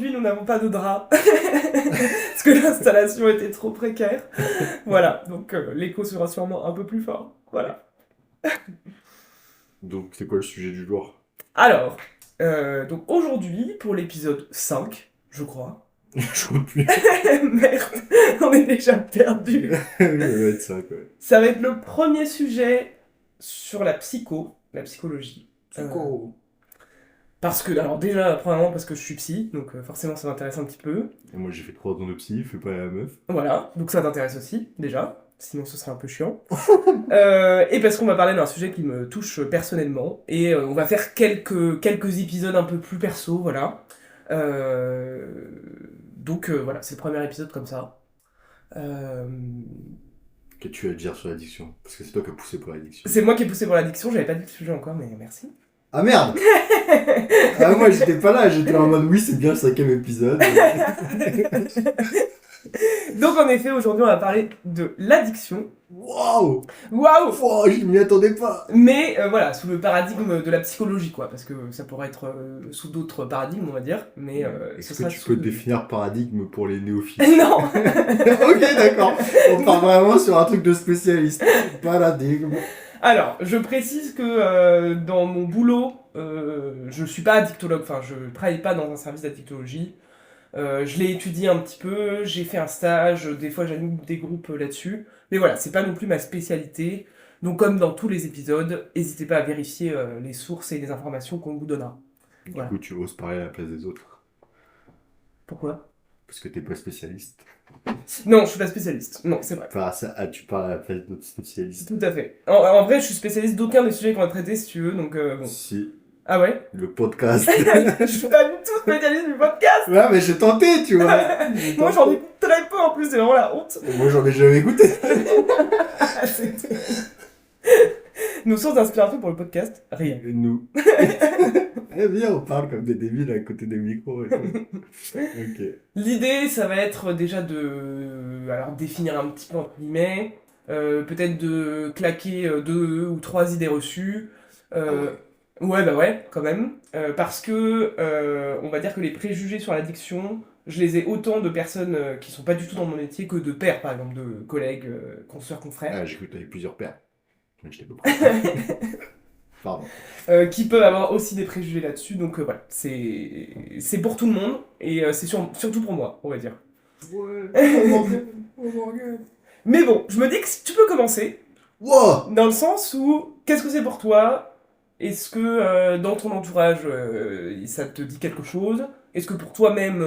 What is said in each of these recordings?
aujourd'hui, nous n'avons pas de drap. Parce que l'installation était trop précaire. Voilà, donc l'écho sera sûrement un peu plus fort. Voilà. Donc, c'est quoi le sujet du jour? Alors, donc aujourd'hui, pour l'épisode 5, je crois. Je vois plus. Merde, on est déjà perdu. Ça doit être ça, quoi. Ça va être le premier sujet sur la psychologie. Psycho. Parce que, alors déjà, premièrement, parce que je suis psy, donc forcément ça m'intéresse un petit peu. Et moi, j'ai fait 3 ans de psy, fais pas la meuf. Voilà, donc ça t'intéresse aussi, déjà. Sinon ce serait un peu chiant. Et parce qu'on va parler d'un sujet qui me touche personnellement. Et on va faire quelques épisodes un peu plus perso, voilà. Donc voilà, c'est le premier épisode comme ça. Euh, Qu'as-tu à dire sur l'addiction? Parce que c'est toi qui as poussé pour l'addiction. C'est moi qui ai poussé pour l'addiction, j'avais pas dit le sujet encore, mais merci. Ah merde! Ah, moi, j'étais pas là, j'étais en mode oui, c'est bien le 5ème épisode. Donc en effet, aujourd'hui on va parler de l'addiction. Waouh! Waouh! Wow, je m'y attendais pas! Mais voilà, sous le paradigme de la psychologie, quoi, parce que ça pourrait être sous d'autres paradigmes, on va dire, mais ce Est-ce que sera tu sous... peux définir paradigme pour les néophytes? Non. Ok, d'accord. On part vraiment sur un truc de spécialiste. Paradigme. Alors, je précise que dans mon boulot, je suis pas addictologue, enfin je travaille pas dans un service d'addictologie. Je l'ai étudié un petit peu, j'ai fait un stage, des fois j'anime des groupes là-dessus. Mais voilà, c'est pas non plus ma spécialité. Donc comme dans tous les épisodes, n'hésitez pas à vérifier les sources et les informations qu'on vous donnera. Du Voilà. coup, tu oses parler à la place des autres. Pourquoi? Parce que t'es pas spécialiste. Non, je suis pas spécialiste. Non, c'est vrai. Tu parles à la place d'autres spécialistes. Tout à fait. En vrai, je suis spécialiste d'aucun des sujets qu'on va traiter, si tu veux, donc bon. Si, Ah ouais? le podcast. Je suis pas du tout spécialiste du podcast. Ouais, mais j'ai tenté, tu vois. Moi, j'en écoute très peu en plus, c'est vraiment la honte. Moi, j'en ai jamais écouté. Nos sources d'inspiration pour le podcast, rien. Et nous. Eh bien, on parle comme des débiles à côté des micros et tout. Ok. L'idée, ça va être déjà de alors, définir un petit peu entre guillemets, peut-être de claquer deux ou trois idées reçues. Euh, ouais, bah ouais, quand même. Parce que on va dire que les préjugés sur l'addiction, je les ai autant de personnes qui sont pas du tout dans mon métier que de pairs, par exemple, de collègues, consoeurs, confrères. Ah, j'ai cru que t'avais plusieurs paires. Mais je t'ai pas pris. Pardon. Qui peuvent avoir aussi des préjugés là-dessus. Donc voilà, c'est pour tout le monde et c'est surtout pour moi, on va dire. Ouais, oh Morgane, oh Morgane. Mais bon, je me dis que tu peux commencer, Wow! dans le sens où, qu'est-ce que c'est pour toi? Est-ce que dans ton entourage, ça te dit quelque chose? Est-ce que pour toi-même,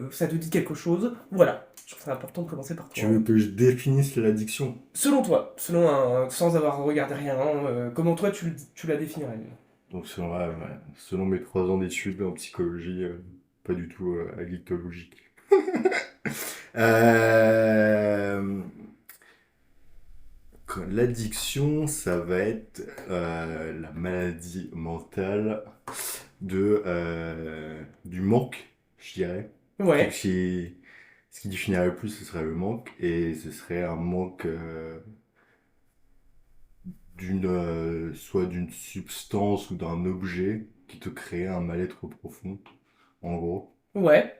ça te dit quelque chose? Voilà, je trouve ça important de commencer par Tu toi. veux que je définisse l'addiction? Selon toi, sans avoir regardé rien, comment toi tu la définirais? Donc, selon mes 3 ans d'études en psychologie, pas du tout addictologique. Euh, L'addiction, ça va être la maladie mentale du manque, je dirais. Ouais, Ce qui définirait le plus, ce serait le manque, et ce serait un manque soit d'une substance ou d'un objet qui te crée un mal-être profond, en gros. ouais,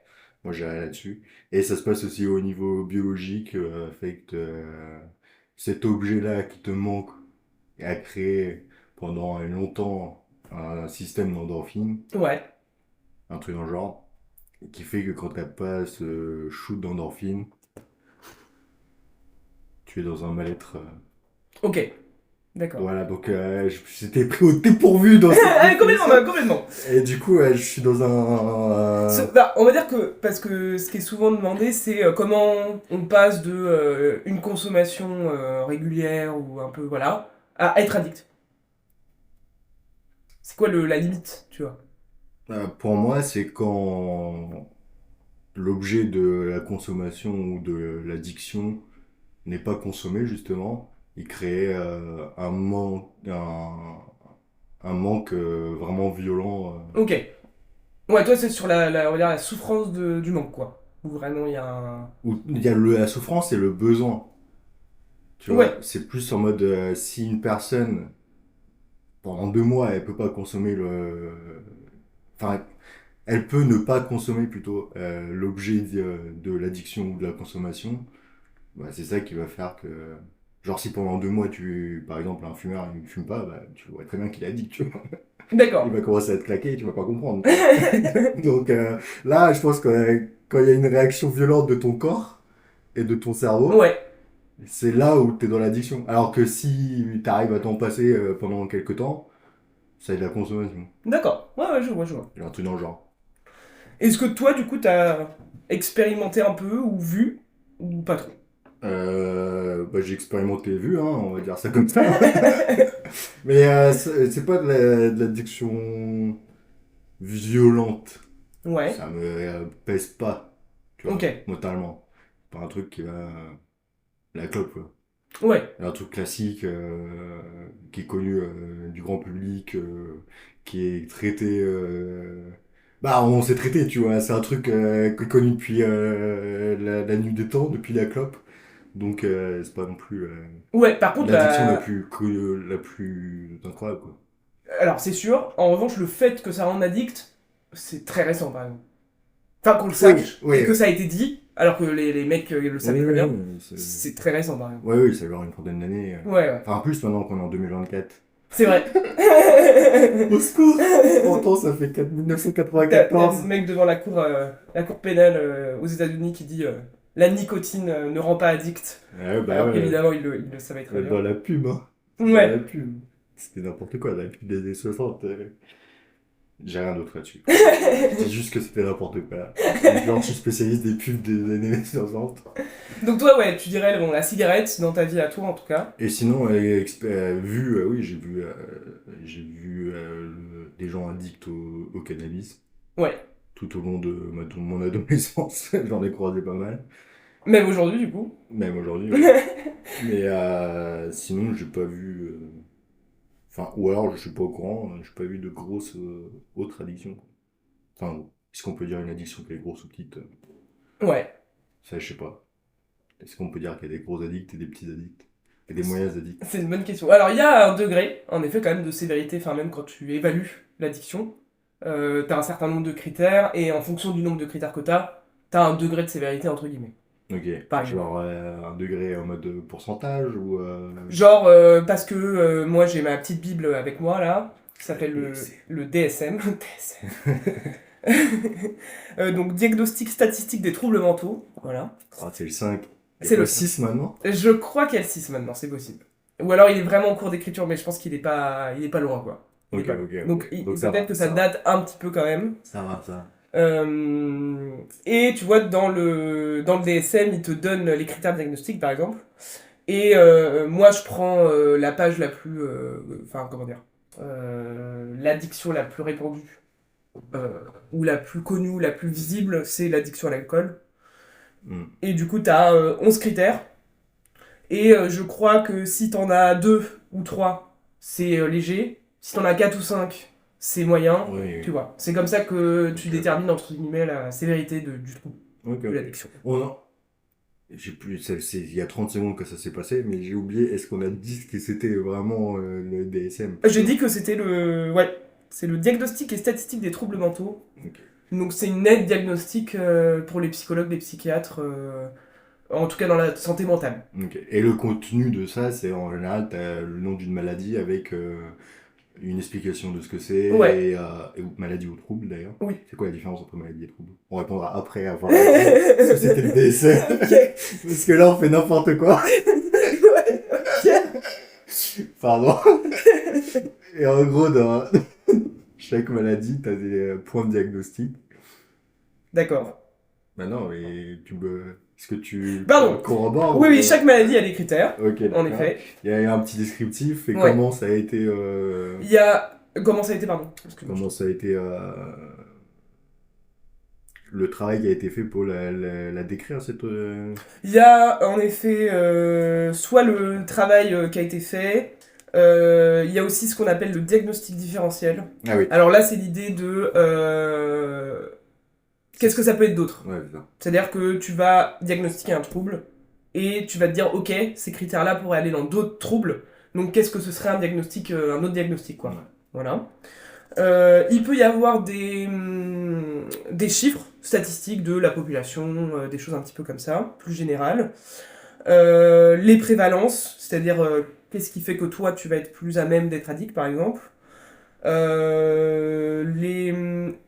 Moi, j'irais là-dessus. Et ça se passe aussi au niveau biologique, avec cet objet-là qui te manque et a créé pendant longtemps un système d'endorphine, ouais. un truc dans le genre, qui fait que quand t'as pas ce shoot d'endorphine, tu es dans un mal-être. Ok, d'accord. Voilà, donc j'étais pris au dépourvu dans cette Complètement, définition. complètement. Et du coup, je suis dans Bah, on va dire que, parce que ce qui est souvent demandé, c'est comment on passe de une consommation régulière ou un peu, voilà, à être addict. C'est quoi la limite, tu vois? pour moi, c'est quand l'objet de la consommation ou de l'addiction n'est pas consommé, justement. Il crée un manque vraiment violent. Ok. Ouais, toi, c'est sur on va dire la souffrance du manque, quoi. Où vraiment il y a un... Où il y a la souffrance et le besoin. Tu vois, Ouais, c'est plus en mode si une personne, pendant 2 mois, elle peut pas consommer le. Enfin, elle peut ne pas consommer plutôt l'objet de l'addiction ou de la consommation. Bah, c'est ça qui va faire que, genre, si pendant 2 mois, par exemple, un fumeur, il ne fume pas, bah, tu vois très bien qu'il est addict, tu vois. Il D'accord. va commencer à te claquer et tu vas pas comprendre. Donc là, je pense que quand il y a une réaction violente de ton corps et de ton cerveau, Ouais, c'est là où tu es dans l'addiction. Alors que si tu arrives à t'en passer pendant quelques temps, ça est de la consommation. d'accord. Ouais, ouais, je vois, je vois. Il y a un truc dans le genre. Est-ce que toi, du coup, t'as expérimenté un peu ou vu ou pas trop? Bah, j'ai expérimenté vu, hein, on va dire ça comme ça. Mais c'est pas de l'addiction violente. Ouais, Ça me pèse pas, tu ok. vois, mentalement. Pas un truc qui va. La clope, quoi. Ouais, Un truc classique qui est connu du grand public, qui est traité. Bah, on s'est traité, tu vois. C'est un truc qui est connu depuis la nuit des temps, depuis la clope. Donc, c'est pas non plus ouais, par contre, l'addiction la plus incroyable, quoi. alors c'est sûr, en revanche, le fait que ça rende addict, c'est très récent, par exemple. Enfin, qu'on le Oui, sache, et oui. que ça a été dit, alors que les mecs le savent Oui, très oui, bien, oui. c'est très récent, par exemple. Oui, oui, ça va avoir une trentaine d'années. Ouais, ouais. Enfin, en plus, maintenant qu'on est en 2024. C'est vrai. Au secours! Pourtant, ça fait T'as le 1994. mec devant la cour pénale aux États-Unis qui dit la nicotine ne rend pas addict. Ouais, bah Alors ouais. qu'évidemment, il le savait très Dans bien. la pub, hein. Dans la Ouais. pub. C'était n'importe quoi, la pub des années 60. J'ai rien d'autre là-dessus. Je dis juste que c'était n'importe quoi. Genre, je suis spécialiste des pubs des années 60. Donc toi, ouais, tu dirais bon, la cigarette dans ta vie à toi en tout cas. Et sinon, vu, oui, j'ai vu des gens addicts au cannabis Ouais. tout au long de mon adolescence. J'en ai croisé pas mal. Même aujourd'hui, du coup. Même aujourd'hui, ouais. Mais sinon, j'ai pas vu. Enfin, ou alors, je suis pas au courant, j'ai pas vu de grosses autres addictions, quoi. Enfin, est-ce qu'on peut dire une addiction qui est grosse ou petite? Ouais. Ça, je sais pas. Est-ce qu'on peut dire qu'il y a des gros addicts et des petits addicts? Et des moyens addicts? C'est une bonne question. Alors, il y a un degré, en effet, quand même, de sévérité, enfin, même quand tu évalues l'addiction, t'as un certain nombre de critères, et en fonction du nombre de critères que t'as un degré de sévérité, entre guillemets. Ok. Par exemple. Genre un degré en mode pourcentage ou. Genre, parce que moi, j'ai ma petite Bible avec moi, là, qui s'appelle DSM. le DSM. DSM. Donc, Diagnostic statistique des troubles mentaux. Voilà. Ah, c'est le 5. Il y a C'est le quoi, 5. 6 maintenant? Je crois qu'il y a le 6 maintenant, c'est possible. Ou alors il est vraiment en cours d'écriture, mais je pense qu'il est pas loin, quoi. Il est Ok, pas loin. ok, Donc ok. Donc ça peut-être va, que ça ça va. date un petit peu quand même. Ça va, ça. Et tu vois, dans le DSM, il te donne les critères diagnostiques, par exemple. Et moi, je prends la page la plus... Enfin, comment dire l'addiction la plus répandue, ou la plus connue, ou la plus visible, c'est l'addiction à l'alcool. Hmm. Et du coup, tu as 11 critères. Et je crois que si t'en as 2 ou 3, c'est léger. Si t'en as 4 ou 5, c'est moyen. Oui, Tu oui. vois. C'est comme ça que tu Ok, détermines, entre guillemets, la sévérité du trouble, ok, de ok. l'addiction. Oh non. J'ai plus, il y a 30 secondes que ça s'est passé, mais j'ai oublié, est-ce qu'on a dit que c'était vraiment le DSM? J'ai dit que c'était le... Ouais. C'est le diagnostic et statistique des troubles mentaux. Ok. Donc c'est une aide diagnostique pour les psychologues, les psychiatres, en tout cas dans la santé mentale. Ok. Et le contenu de ça, c'est en général, t'as le nom d'une maladie avec une explication de ce que c'est, Ouais. et maladie ou trouble d'ailleurs. Oui. C'est quoi la différence entre maladie et trouble? On répondra après avoir ce que c'était le DSM. Ok. Parce que là, on fait n'importe quoi. Ouais, ok. Pardon. Et en gros, dans chaque maladie, t'as des points de diagnostic. D'accord. Bah non, mais tu me... Est-ce que tu Pardon. corrobores Oui, ou oui, pas? chaque maladie a des critères, Ok, en d'accord. effet. Il y a un petit descriptif et Ouais. comment ça a été... Il y a. Comment ça a été, pardon? Excuse-moi. comment ça a été... le travail qui a été fait pour la décrire, cette... Il y a en effet soit le travail qui a été fait, il y a aussi ce qu'on appelle le diagnostic différentiel. Ah oui. Alors là, c'est l'idée de qu'est-ce que ça peut être d'autre? Ouais, c'est ça. C'est-à-dire que tu vas diagnostiquer un trouble et tu vas te dire, ok, ces critères-là pourraient aller dans d'autres troubles. Donc qu'est-ce que ce serait un diagnostic, un autre diagnostic, quoi. Ouais. Voilà. Il peut y avoir des chiffres statistiques de la population, des choses un petit peu comme ça, plus générales. Les prévalences, c'est-à-dire qu'est-ce qui fait que toi tu vas être plus à même d'être addict par exemple.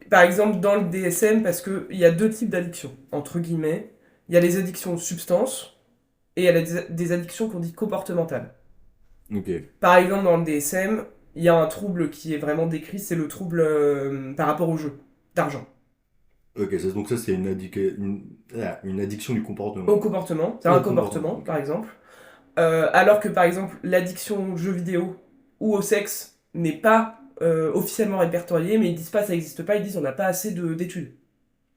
Par exemple dans le DSM, parce qu'il y a deux types d'addictions, entre guillemets. Il y a les addictions aux substances et il y a des addictions qu'on dit comportementales. Ok. Par exemple dans le DSM, il y a un trouble qui est vraiment décrit, c'est le trouble par rapport au jeu d'argent. Ok, donc ça c'est une addiction du Au comportement. comportement, c'est un Au comportement comportement, ok. par exemple. Alors que par exemple l'addiction aux jeux vidéo ou au sexe n'est pas officiellement répertoriée, mais ils disent pas ça n'existe pas, ils disent on n'a pas assez d'études,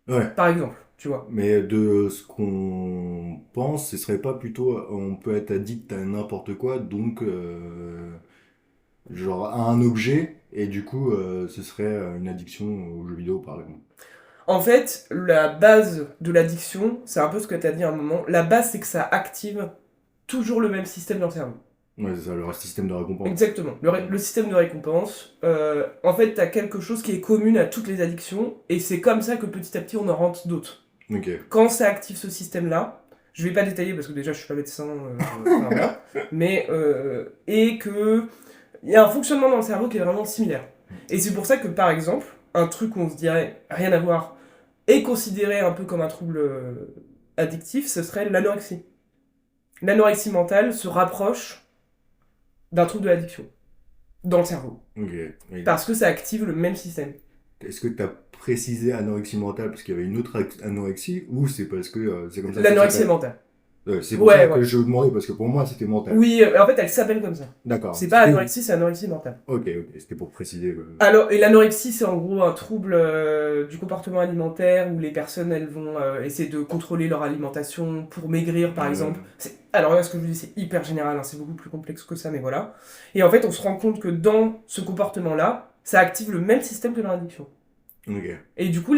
Ouais, par exemple, tu vois. mais de ce qu'on pense, ce serait pas plutôt on peut être addict à n'importe quoi, donc genre à un objet, et du coup ce serait une addiction aux jeux vidéo par exemple. En fait, la base de l'addiction, c'est un peu ce que tu as dit à un moment, la base c'est que ça active toujours le même système dans le cerveau. Ouais, c'est ça, le système de récompense. Exactement. Le système de récompense, en fait, tu as quelque chose qui est commun à toutes les addictions, et c'est comme ça que petit à petit on en rentre d'autres. Ok. Quand ça active ce système-là, je vais pas détailler parce que déjà je suis pas médecin, enfin, voilà, mais et que il y a un fonctionnement dans le cerveau qui est vraiment similaire. Et c'est pour ça que par exemple, un truc où on se dirait rien à voir est considéré un peu comme un trouble addictif, ce serait l'anorexie. L'anorexie mentale se rapproche d'un trouble de l'addiction dans le cerveau Ok. Oui. parce que ça active le même système. Est-ce que tu as précisé anorexie mentale parce qu'il y avait une autre anorexie ou c'est parce que c'est comme ça que ça L'anorexie est s'appelle? mentale. C'est pour Ouais, ça ouais. que je vous demandais parce que pour moi c'était mental. Oui, en fait elle s'appelle comme ça. D'accord. C'est pas anorexie, c'est anorexie mentale. Ok, ok, c'était pour préciser. Alors, et l'anorexie, c'est en gros un trouble du comportement alimentaire où les personnes elles vont essayer de contrôler leur alimentation pour maigrir par exemple. Alors là, ce que je vous dis, c'est hyper général, hein, c'est beaucoup plus complexe que ça, mais voilà. Et en fait, on se rend compte que dans ce comportement-là, ça active le même système que dans l'addiction. Ok, Et du coup,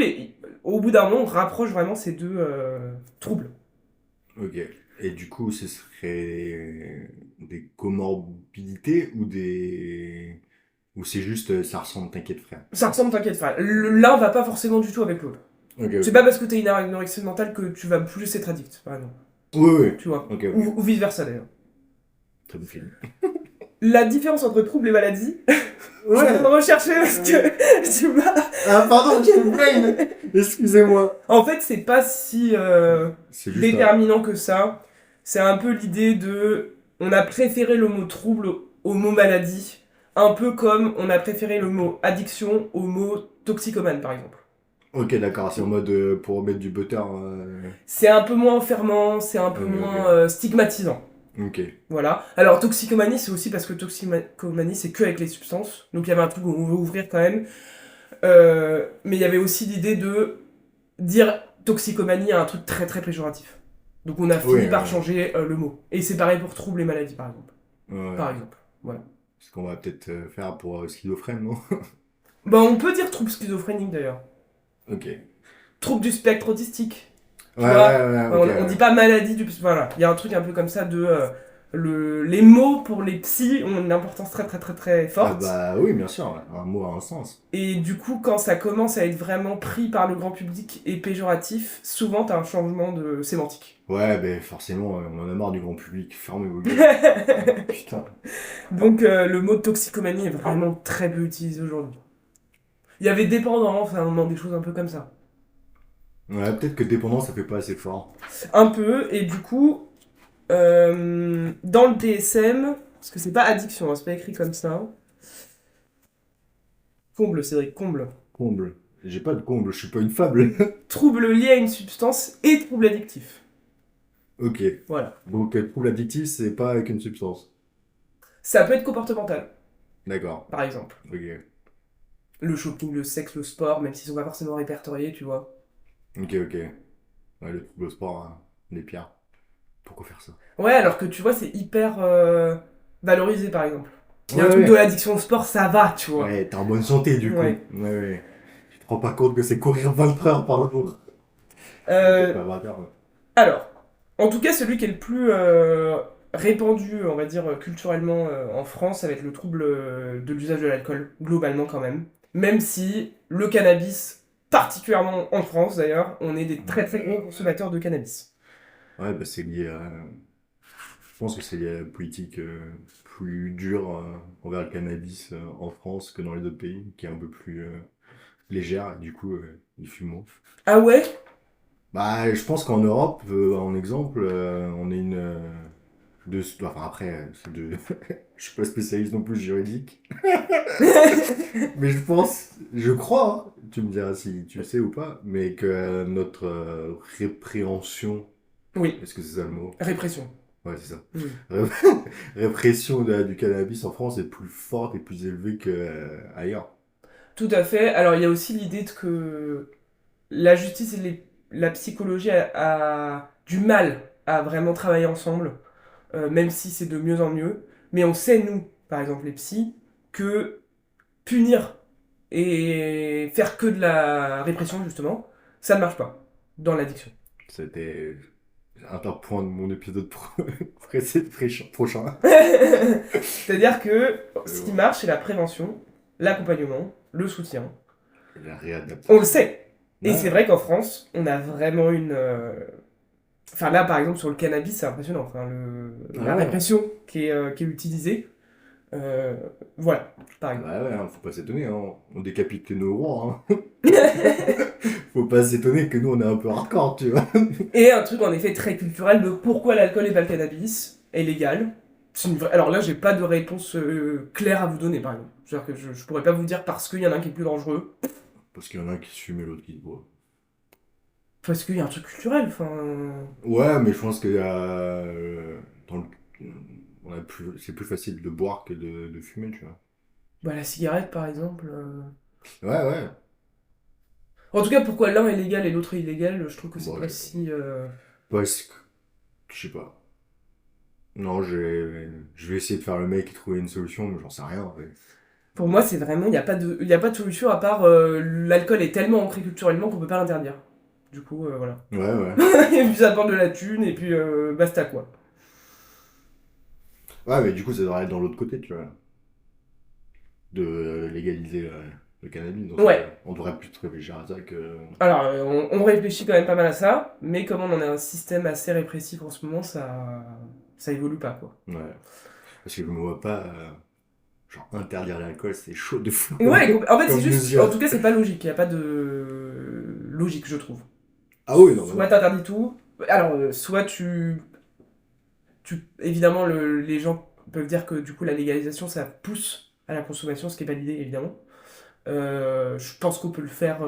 au bout d'un moment, on rapproche vraiment ces deux troubles. ok. Et du coup, ce serait des comorbidités ou c'est juste ça ressemble, t'inquiète frère. Ça ressemble, t'inquiète pas. L'un va pas forcément du tout avec l'autre. Ok, C'est ok. pas parce que t'as une anorexie mentale que tu vas plus être addict, par exemple. Oui, oui. Tu vois. Ok, ok. Ou vice versa d'ailleurs. Très bon film. La différence entre trouble et maladie, je suis en train de Ouais. rechercher parce que tu m'as. Ah, pardon, j'ai une brain. Excusez-moi. En fait, c'est pas si C'est juste un. déterminant que ça. C'est un peu l'idée de. On a préféré le mot trouble au mot maladie, un peu comme on a préféré le mot addiction au mot toxicomane, par exemple. Ok, d'accord, c'est en mode pour mettre du butter. C'est un peu moins enfermant, c'est un peu Ok, moins ok. stigmatisant. Ok. Voilà. Alors, toxicomanie, c'est aussi parce que toxicomanie, c'est que avec les substances. Donc, il y avait un truc où on veut ouvrir quand même. Mais il y avait aussi l'idée de dire toxicomanie à un truc très très péjoratif. Donc on a Oui, fini par changer le mot. Et c'est pareil pour troubles et maladies par exemple. ouais. Par exemple. Voilà. Ce qu'on va peut-être faire pour schizophrène, non? Bah on peut dire trouble schizophrénique d'ailleurs. Ok. Trouble du spectre autistique. Ouais, Tu ouais, vois. ouais, ok. On dit pas maladie du. Voilà. Il y a un truc un peu comme ça de. Les mots pour les psys ont une importance très très très très Ah forte. bah oui, bien sûr, ouais. Un mot a un sens. Et du coup, quand ça commence à être vraiment pris par le grand public et péjoratif, souvent t'as un changement de sémantique. Ouais, ben forcément, on en a marre du grand public. Fermez vos gueules. Putain. Donc le mot toxicomanie est vraiment très peu utilisé aujourd'hui. Il y avait dépendance à un moment, des choses un peu comme ça. Ouais, peut-être que dépendant, ça fait pas assez fort. Un peu, et du coup, dans le DSM, parce que c'est pas addiction, hein, c'est pas écrit comme ça. Comble, Cédric, comble. Comble. J'ai pas de comble, je suis pas une fable. Trouble lié à une substance et trouble addictif. Ok. Voilà. Donc, trouble addictif, c'est pas avec une substance. Ça peut être comportemental, D'accord. par exemple. Ok. Le shopping, le sexe, le sport, même s'ils sont pas forcément répertoriés, tu vois. Ok, ok. Ouais, le trouble au sport, hein, les pires. Pourquoi faire ça? Ouais, alors que tu vois, c'est hyper valorisé, par exemple. Il y a un Ouais, truc de ouais. l'addiction au sport, ça va, tu vois. Ouais, t'es en bonne santé du coup. Ouais. Ouais, ouais. Tu te rends pas compte que c'est courir 24 heures par jour. Peut-être Euh, pas 20 heures. alors, en tout cas, celui qui est le plus répandu, on va dire, culturellement en France, ça va être le trouble de l'usage de l'alcool, globalement quand même. même si le cannabis, particulièrement en France d'ailleurs, on est des très très gros consommateurs de cannabis. Ouais, bah c'est lié à. Je pense que c'est lié à la politique plus dure envers le cannabis en France que dans les autres pays, qui est un peu plus légère, et du coup, ils fument moins. Ah ouais? Bah, je pense qu'en Europe, en exemple, on est enfin après, je suis pas spécialiste non plus juridique, mais je crois, hein, tu me diras si tu sais ou pas, mais que notre répréhension, Oui, est-ce que c'est ça le mot? répression. Ouais, c'est ça. Mm. Répression du cannabis en France est plus forte et plus élevée qu'ailleurs. Tout à fait. Alors il y a aussi l'idée que la justice et la psychologie a du mal à vraiment travailler ensemble, même si c'est de mieux en mieux. Mais on sait, nous, par exemple les psys, que punir et faire que de la répression, justement, ça ne marche pas dans l'addiction. C'était un point de mon épisode prochain. C'est-à-dire que ce qui Ouais. marche, c'est la prévention, l'accompagnement, le soutien. La On le réadaptation. sait. Et Ouais, c'est vrai qu'en France, on a vraiment une. Enfin, là, par exemple, sur le cannabis, c'est impressionnant. Enfin, la ouais. répression qui est utilisée. Euh, voilà, par Ouais, exemple. ouais, hein, faut pas s'étonner, hein. On décapite que nos rois, hein. Faut pas s'étonner que nous on est un peu hardcore, tu vois. Et un truc en effet très culturel de pourquoi l'alcool et pas le cannabis est légal. Alors là, j'ai pas de réponse claire à vous donner, par exemple. C'est-à-dire que je pourrais pas vous dire parce qu'il y en a un qui est plus dangereux, Parce qu'il y en a un qui se fume et l'autre qui se boit. parce qu'il y a un truc culturel. Enfin, Ouais, mais je pense que dans le- c'est plus facile de boire que de fumer, tu vois. bah, la cigarette, par exemple. Ouais, ouais. En tout cas, pourquoi l'un est légal et l'autre est illégal, je trouve que c'est Bon, pas si. parce que, je sais pas. Non, je vais essayer de faire le mec et trouver une solution, mais j'en sais rien, en fait. Pour moi, c'est vraiment, il y a pas de solution à part l'alcool est tellement ancré culturellement qu'on peut pas l'interdire. Du coup, voilà. Ouais, ouais. Et puis ça apporte de la thune, et puis basta quoi. Ouais, mais du coup, ça devrait être dans l'autre côté, tu vois. De légaliser le cannabis. Dans ce Ouais. cas-là. On devrait plus réfléchir à ça que. Alors, on réfléchit quand même pas mal à ça, mais comme on en a un système assez répressif en ce moment, ça évolue pas quoi. Ouais. Parce que je me vois pas. Genre, interdire l'alcool, c'est chaud de fou Et ouais, en fait, c'est comme juste. En mesure. tout cas, c'est pas logique, il y a pas de logique, je trouve. Ah oui, non, mais Soit non. t'interdis tout, alors, soit évidemment, les gens peuvent dire que du coup, la légalisation, ça pousse à la consommation, ce qui est pas l'idée, évidemment. Je pense qu'on peut le faire.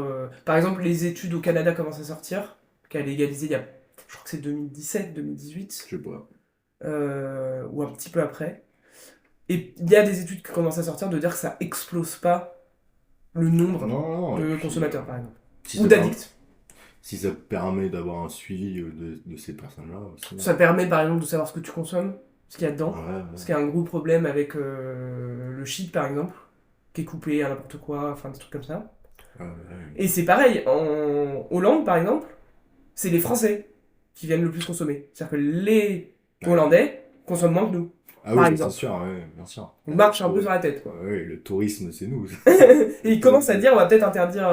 Par exemple, les études au Canada commencent à sortir, qui a légalisé il y a, je crois que c'est 2017, 2018, Je sais pas. ou un petit peu après. Et il y a des études qui commencent à sortir de dire que ça explose pas le nombre Non, non, et de puis. consommateurs, par exemple, Si ou ça, permet, d'addicts. si ça permet d'avoir un suivi de ces personnes-là aussi. Ça permet, par exemple, de savoir ce que tu consommes, ce qu'il y a dedans. Ouais, Parce ouais. qu'il y a un gros problème avec le shit, par exemple, qui est coupé à n'importe quoi, enfin des trucs comme ça. Ouais, ouais. Et c'est pareil, en Hollande, par exemple, c'est les Français qui viennent le plus consommer. C'est-à-dire que les Ouais. Hollandais consomment moins que nous, Ah par oui, c'est exemple. sûr, ouais, bien sûr. On marche un peu sur la tête, quoi. Ouais, le tourisme, c'est nous. Et ils commencent à dire, on va peut-être interdire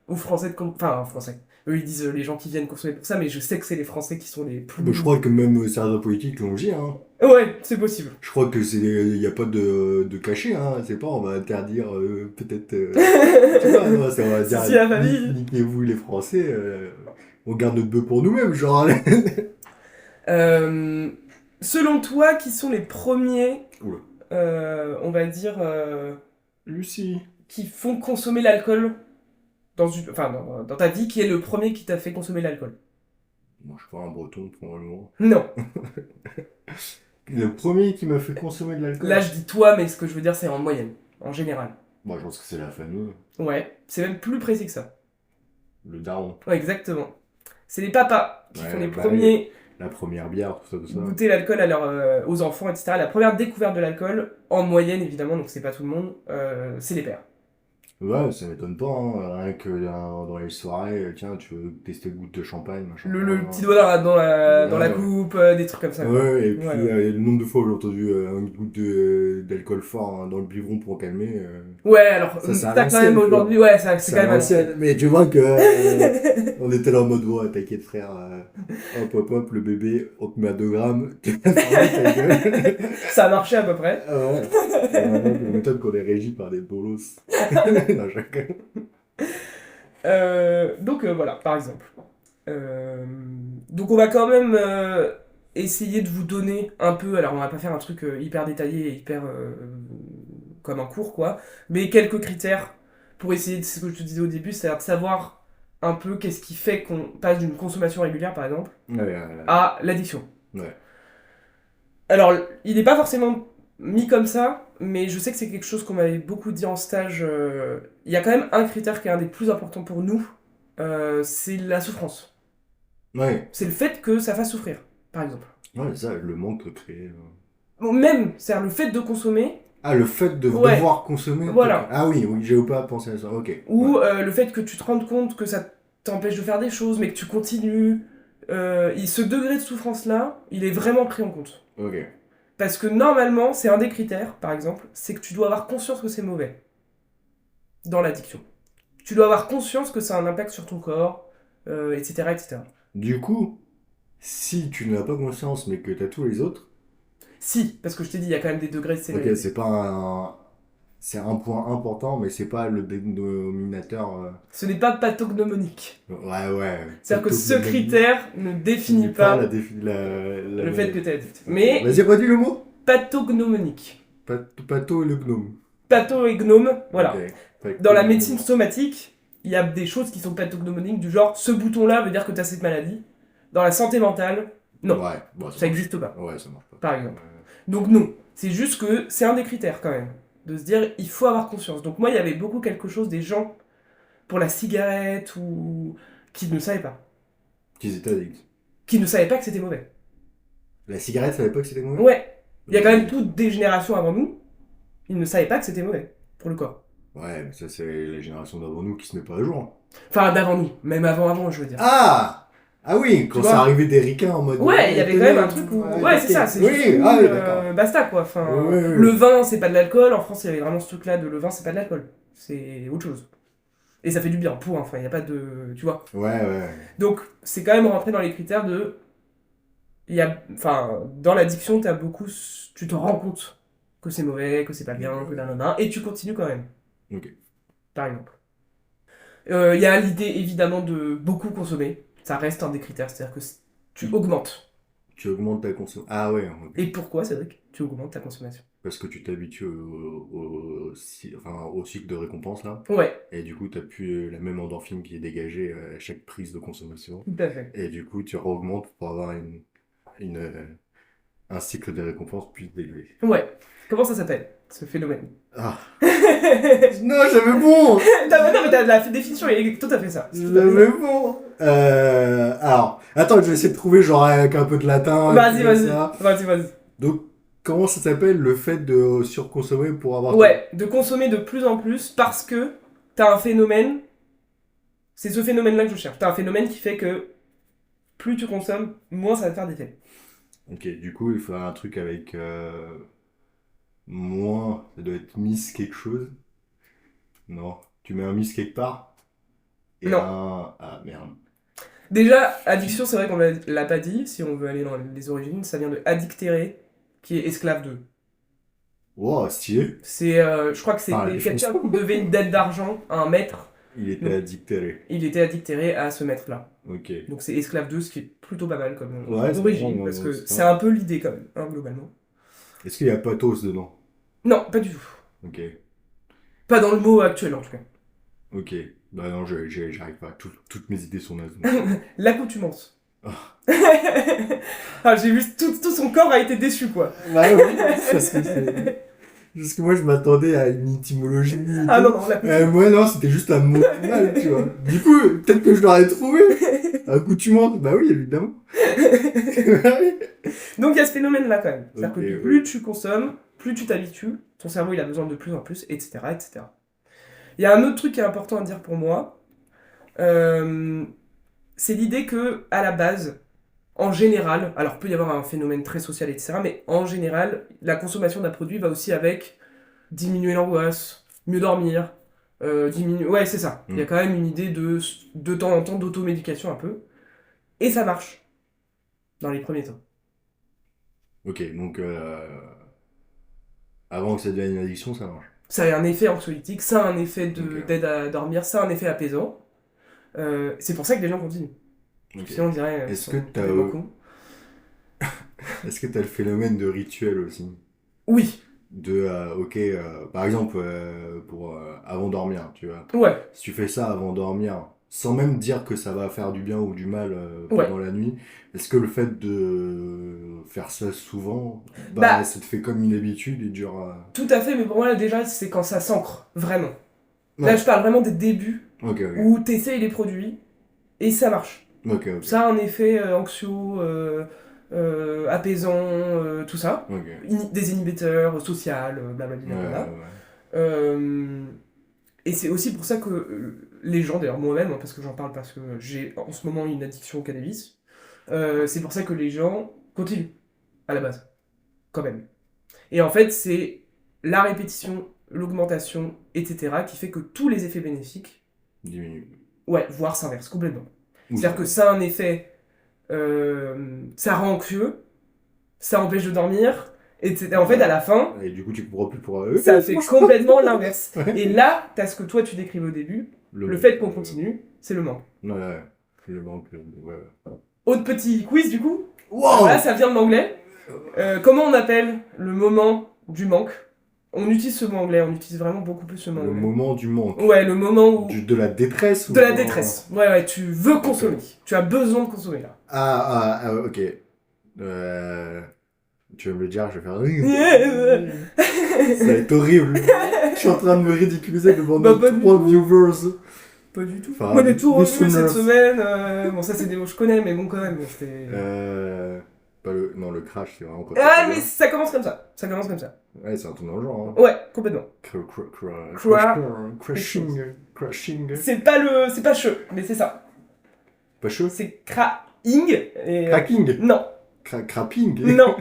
aux Français de enfin, aux Français. Eux, ils disent les gens qui viennent consommer pour ça, mais je sais que c'est les Français qui sont les Bah, je plus... crois que même certains politiques l'ont dit, hein. Ouais, c'est possible. Je crois que il n'y a pas de cachet, hein. C'est pas, on va interdire peut-être. Tu vois, non, ça, on va dire, Si, si, la famille. niquez-vous les Français, on garde notre bœuf pour nous-mêmes, genre. Euh, Selon toi, qui sont les premiers, Oula. on va dire, Lucie. qui font consommer l'alcool enfin, dans ta vie, qui est le premier qui t'a fait consommer l'alcool? Moi, je suis pas un breton, probablement. Non. Le premier qui m'a fait consommer de l'alcool. Là, je dis toi, mais ce que je veux dire, c'est en moyenne, en général. Moi, je pense que c'est la famille, Ouais, c'est même plus précis que ça. le daron. Ouais, exactement. C'est les papas qui font Ouais, les bah oui. premiers La première bière, tout ça. goûter l'alcool aux enfants, etc. La première découverte de l'alcool, en moyenne évidemment, donc c'est pas tout le monde, c'est les pères. Ouais, ça m'étonne pas, hein. Rien que dans les soirées, tiens, tu veux tester le goût de champagne, machin. Le petit doigt dans la Ouais. coupe, des trucs comme ça, quoi. Ouais, et Ouais, puis ouais. le nombre de fois où j'ai entendu un goût d'alcool fort hein, dans le biberon pour calmer, Ouais, alors, ça c'est à ça quand même l'ancienne, tu vois. aujourd'hui, ouais, ça, c'est C'est quand à même à l'ancienne. l'ancienne, mais tu vois que on était là en mode, ouais, t'inquiète frère, hop hop hop, le bébé, on te met à 2 grammes, tu vas fermer ta gueule. Ça a marché à peu près. Ah ouais, je m'étonne qu'on est régi par des bolos. Non, chacun. Donc voilà, par exemple. Euh, donc on va quand même essayer de vous donner un peu, alors on va pas faire un truc hyper détaillé et hyper comme un cours quoi, mais quelques critères pour essayer, c'est ce que je te disais au début, c'est-à-dire de savoir un peu qu'est-ce qui fait qu'on passe d'une consommation régulière par exemple Ouais, à l'addiction. ouais. Alors il n'est pas forcément mis comme ça, mais je sais que c'est quelque chose qu'on m'avait beaucoup dit en stage. Il y a quand même un critère qui est un des plus importants pour nous, c'est la souffrance. Ouais, C'est le fait que ça fasse souffrir, par exemple. ouais, ça, le manque crée. Bon, même, c'est-à-dire le fait de consommer, Ah, le fait de ouais, devoir consommer. voilà. Ah oui, oui, j'ai pas pensé à ça. Ok. Ouais. Ou le fait que tu te rendes compte que ça t'empêche de faire des choses, mais que tu continues. Ce degré de souffrance-là, il est vraiment pris en compte. Ok. Parce que normalement, c'est un des critères, par exemple, c'est que tu dois avoir conscience que c'est mauvais dans l'addiction. Tu dois avoir conscience que ça a un impact sur ton corps, etc., etc. Du coup, si tu n'as pas conscience mais que t'as tous les autres, Si, parce que je t'ai dit, il y a quand même des degrés de ok, sévérité. c'est pas un. C'est un point important, mais c'est pas le dénominateur. Ce n'est pas pathognomonique. Ouais, ouais. C'est-à-dire que ce critère ne définit Pas la pas défi... la le fait que maladie. tu es addict. Ok. Mais Vas-y, redis le mot. pathognomonique. Pato et le gnome. Patho et gnome, Ok. voilà. Dans Pato la et médecine gnome. somatique, il y a des choses qui sont pathognomoniques, du genre ce bouton-là veut dire que tu as cette maladie. Dans la santé mentale, non, Ouais, bon, ça ça marche. n'existe pas, Ouais, ça marche pas. par exemple. Donc non, c'est juste que c'est un des critères quand même, de se dire il faut avoir conscience. Donc moi, il y avait beaucoup quelque chose des gens pour la cigarette ou qui ne savaient pas, Qu'ils étaient addicts. qui ne savaient pas que c'était mauvais. La cigarette, ça savait pas que c'était mauvais. Ouais, il y a Ok. quand même toutes des générations avant nous, ils ne savaient pas que c'était mauvais pour le corps. Ouais, mais ça, c'est la génération d'avant nous qui se met pas à jour. Enfin, d'avant nous, même avant, je veux dire. Ah! Ah oui, Tu quand ça vois? arrivait des ricains en mode. Ouais, il y avait quand même un truc où. Ouais, c'est ça, c'est juste Oui, où, ah oui, d'accord. basta quoi. Enfin, Oui, oui, le oui. vin, c'est pas de l'alcool. En France, il y avait vraiment ce truc-là de le vin, c'est pas de l'alcool. C'est autre chose. Et ça fait du bien, pour, enfin, il n'y a pas de. Tu vois? Ouais, ouais. Donc, c'est quand même rentré dans les critères de. Il y a, enfin, dans l'addiction, t'as beaucoup. Tu te rends compte que c'est mauvais, que c'est pas bien, que nanana, et tu continues quand même, Ok. par exemple. Il y a l'idée évidemment de beaucoup consommer. Ça reste un des critères, c'est-à-dire que tu augmentes. Tu augmentes ta consommation. Ah ouais, ok. Et pourquoi, Cédric, tu augmentes ta consommation? Parce que tu t'habitues enfin, au cycle de récompense là. Ouais, Et du coup, t'as plus la même endorphine qui est dégagée à chaque prise de consommation. tout à fait. Et du coup, tu augmentes pour avoir une, un cycle de récompense plus élevé. Ouais. Comment ça s'appelle, ce phénomène? Ah! Non, Non, j'avais bon! mais t'as la définition, il est tout à fait ça. C'est tout à fait J'avais ça. bon! Alors, attends, je vais essayer de trouver genre avec un peu de latin. Vas-y, tout vas-y. ça. Vas-y. Donc, comment ça s'appelle le fait de surconsommer pour avoir. Ouais, de consommer de plus en plus parce que t'as un phénomène. C'est ce phénomène-là que je cherche. T'as un phénomène qui fait que plus tu consommes, moins ça va te faire d'effet. Ok, du coup, il faut un truc avec moins. Ça doit être miss quelque chose. Non, tu mets un miss quelque part et Non. un. Ah merde. Déjà, addiction, c'est vrai qu'on l'a pas dit. Si on veut aller dans les origines, ça vient de addictere, qui est esclave de. Wow, stylé. C'est, je crois que c'est Ah, les quelqu'un chansons. qui devait une dette d'argent à un maître. Il était Donc, addicté. il était addictéré à ce maître-là. Ok. Donc c'est esclave 2, ce qui est plutôt pas mal comme Ouais, c'est origine, vraiment, parce que c'est c'est pas- un peu l'idée quand même, hein, globalement. Est-ce qu'il y a pathos dedans? Non, pas du tout. Ok. Pas dans le mot actuel en tout cas. Ok. Bah non, j'arrive pas. Toutes mes idées sont nazes. L'accoutumance. Ah. Ah, j'ai vu tout son corps a été déçu quoi. Bah oui, parce que moi je m'attendais à une étymologie. Ah non, l'accoutumance. Moi non, c'était juste un mot mal, tu vois. Du coup, peut-être que je l'aurais trouvé. Accoutumance, bah oui, évidemment. Donc il y a ce phénomène-là quand même. C'est-à-dire Ok, que plus tu consommes, plus tu t'habitues, ton cerveau il a besoin de plus en plus, etc. etc. Il y a un autre truc qui est important à dire pour moi. Euh, c'est l'idée que, à la base, en général, alors peut y avoir un phénomène très social, etc., mais en général, la consommation d'un produit va aussi avec diminuer l'angoisse, mieux dormir, diminuer... Ouais, c'est ça. Il y a quand même une idée de temps en temps d'automédication un peu. Et ça marche, dans les premiers temps. Ok, donc avant que ça devienne une addiction, ça marche. Ça a un effet anxiolytique, ça a un effet Ok. d'aide à dormir, ça a un effet apaisant. C'est pour ça que les gens continuent. Ok. Sinon, on dirait qu'ils Est-ce que sont t'as complètement cons. est-ce que t'as le phénomène de rituel aussi? Oui, De, ok, par exemple, pour avant dormir, tu vois. ouais, Si tu fais ça avant dormir, sans même dire que ça va faire du bien ou du mal ouais. pendant la nuit, est-ce que le fait de faire ça souvent, bah, Bah, ça te fait comme une habitude et dure. tout à fait, mais pour moi, là, déjà, c'est quand ça s'ancre, vraiment. Là, Ouais, je parle vraiment des débuts ok, ok. où t'essayes les produits et ça marche. Ok, ok. Ça a un effet anxio, apaisant, tout ça. Ok. Des inhibiteurs, social, Ouais, blablabla. ouais. Euh, et c'est aussi pour ça que les gens, d'ailleurs moi-même, hein, parce que j'en parle parce que j'ai en ce moment une addiction au cannabis, c'est pour ça que les gens continuent, à la base, quand même. Et en fait, c'est la répétition, l'augmentation, etc., qui fait que tous les effets bénéfiques, Diminue. ouais, voire s'inversent complètement. Ou C'est-à-dire ça. que ça a un effet, ça rend anxieux, ça empêche de dormir, etc. En fait, à Ouais. la fin, Et du coup, tu comprends plus pour ça fait complètement l'inverse. Ouais. Et là, t'as ce que toi tu décrivais au début, le fait qu'on continue, c'est le manque. Ouais, ouais. Le manque. Ouais, ouais. Autre petit quiz du coup. Alors là, Wow! ça vient de l'anglais. Comment on appelle le moment du manque? On utilise ce mot anglais, on utilise vraiment beaucoup plus ce mot Le anglais. moment du manque. Ouais, le moment où... De la détresse ou De la genre- détresse. Ouais, ouais, tu veux consommer. Tu as besoin de consommer là. Ok. Euh, Tu vas me le dire, je vais faire. Ça va être horrible. Je suis en train de me ridiculiser devant Bah, nos pas du 3 tout. viewers. Pas du tout. Enfin, Moi, j'ai tout revu cette listeners. semaine. Bon, ça, c'est des mots que je connais, mais bon, quand même. C'était... Pas le... Non, le crash, c'est vraiment pas Ah, très mais bien. ça commence comme ça. Ça commence comme ça. Ouais, c'est un truc dans le genre. Hein. Ouais, complètement. Crashing. Crashing. C'est pas le... C'est pas che, mais c'est ça. Pas chaud? C'est craing et... Cracking. Non. Crapping. Non.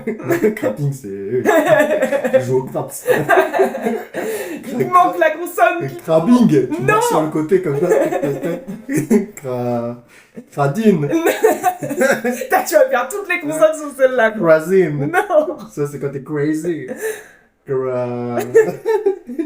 Crapping, c'est. Je joue au craps. Il manque la consonne qui... Crabbing. Tu Non. marches sur le côté comme ça. Cradine. Putain, tu vas faire toutes les consonnes sur celle-là. quoi. Crazine. Non. Ça, c'est quand t'es crazy.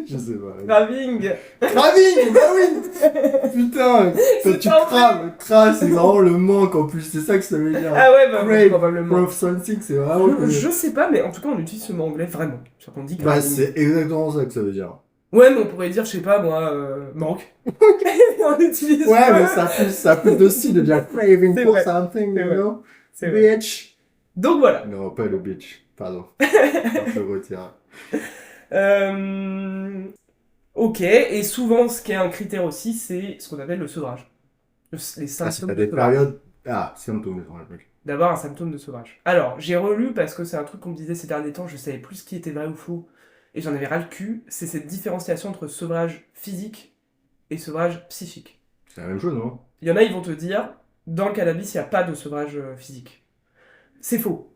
Je sais pas. Graving. Craving, bah oui. Putain, C'est tu pas craves. Craves, c'est vraiment le manque en plus. C'est ça que ça veut dire. Ah ouais, bah Crave, probablement. Prof Sonic, c'est vraiment. Je sais pas, mais en tout cas, on utilise ce mot anglais vraiment. C'est qu'on dit Bah, graving. c'est exactement ça que ça veut dire. Ouais, mais on pourrait dire, je sais pas, moi, manque. On utilise Ouais, pas. mais ça a plus de style de dire craving C'est for vrai. something, C'est you vrai. know? C'est vrai. Bitch. Donc voilà. Non, pas le bitch. Pardon. Je le retire. Ok, et souvent, ce qui est un critère aussi, c'est ce qu'on appelle le sevrage. Les Ah, symptômes t'as de des sevrage. périodes. Ah, symptômes de sevrage. D'avoir un symptôme de sevrage. Alors, j'ai relu parce que c'est un truc qu'on me disait ces derniers temps, je savais plus ce qui était vrai ou faux, et j'en avais ras le cul, c'est cette différenciation entre sevrage physique et sevrage psychique. C'est la même chose, non? Il y en a, ils vont te dire, dans le cannabis, il n'y a pas de sevrage physique. C'est faux.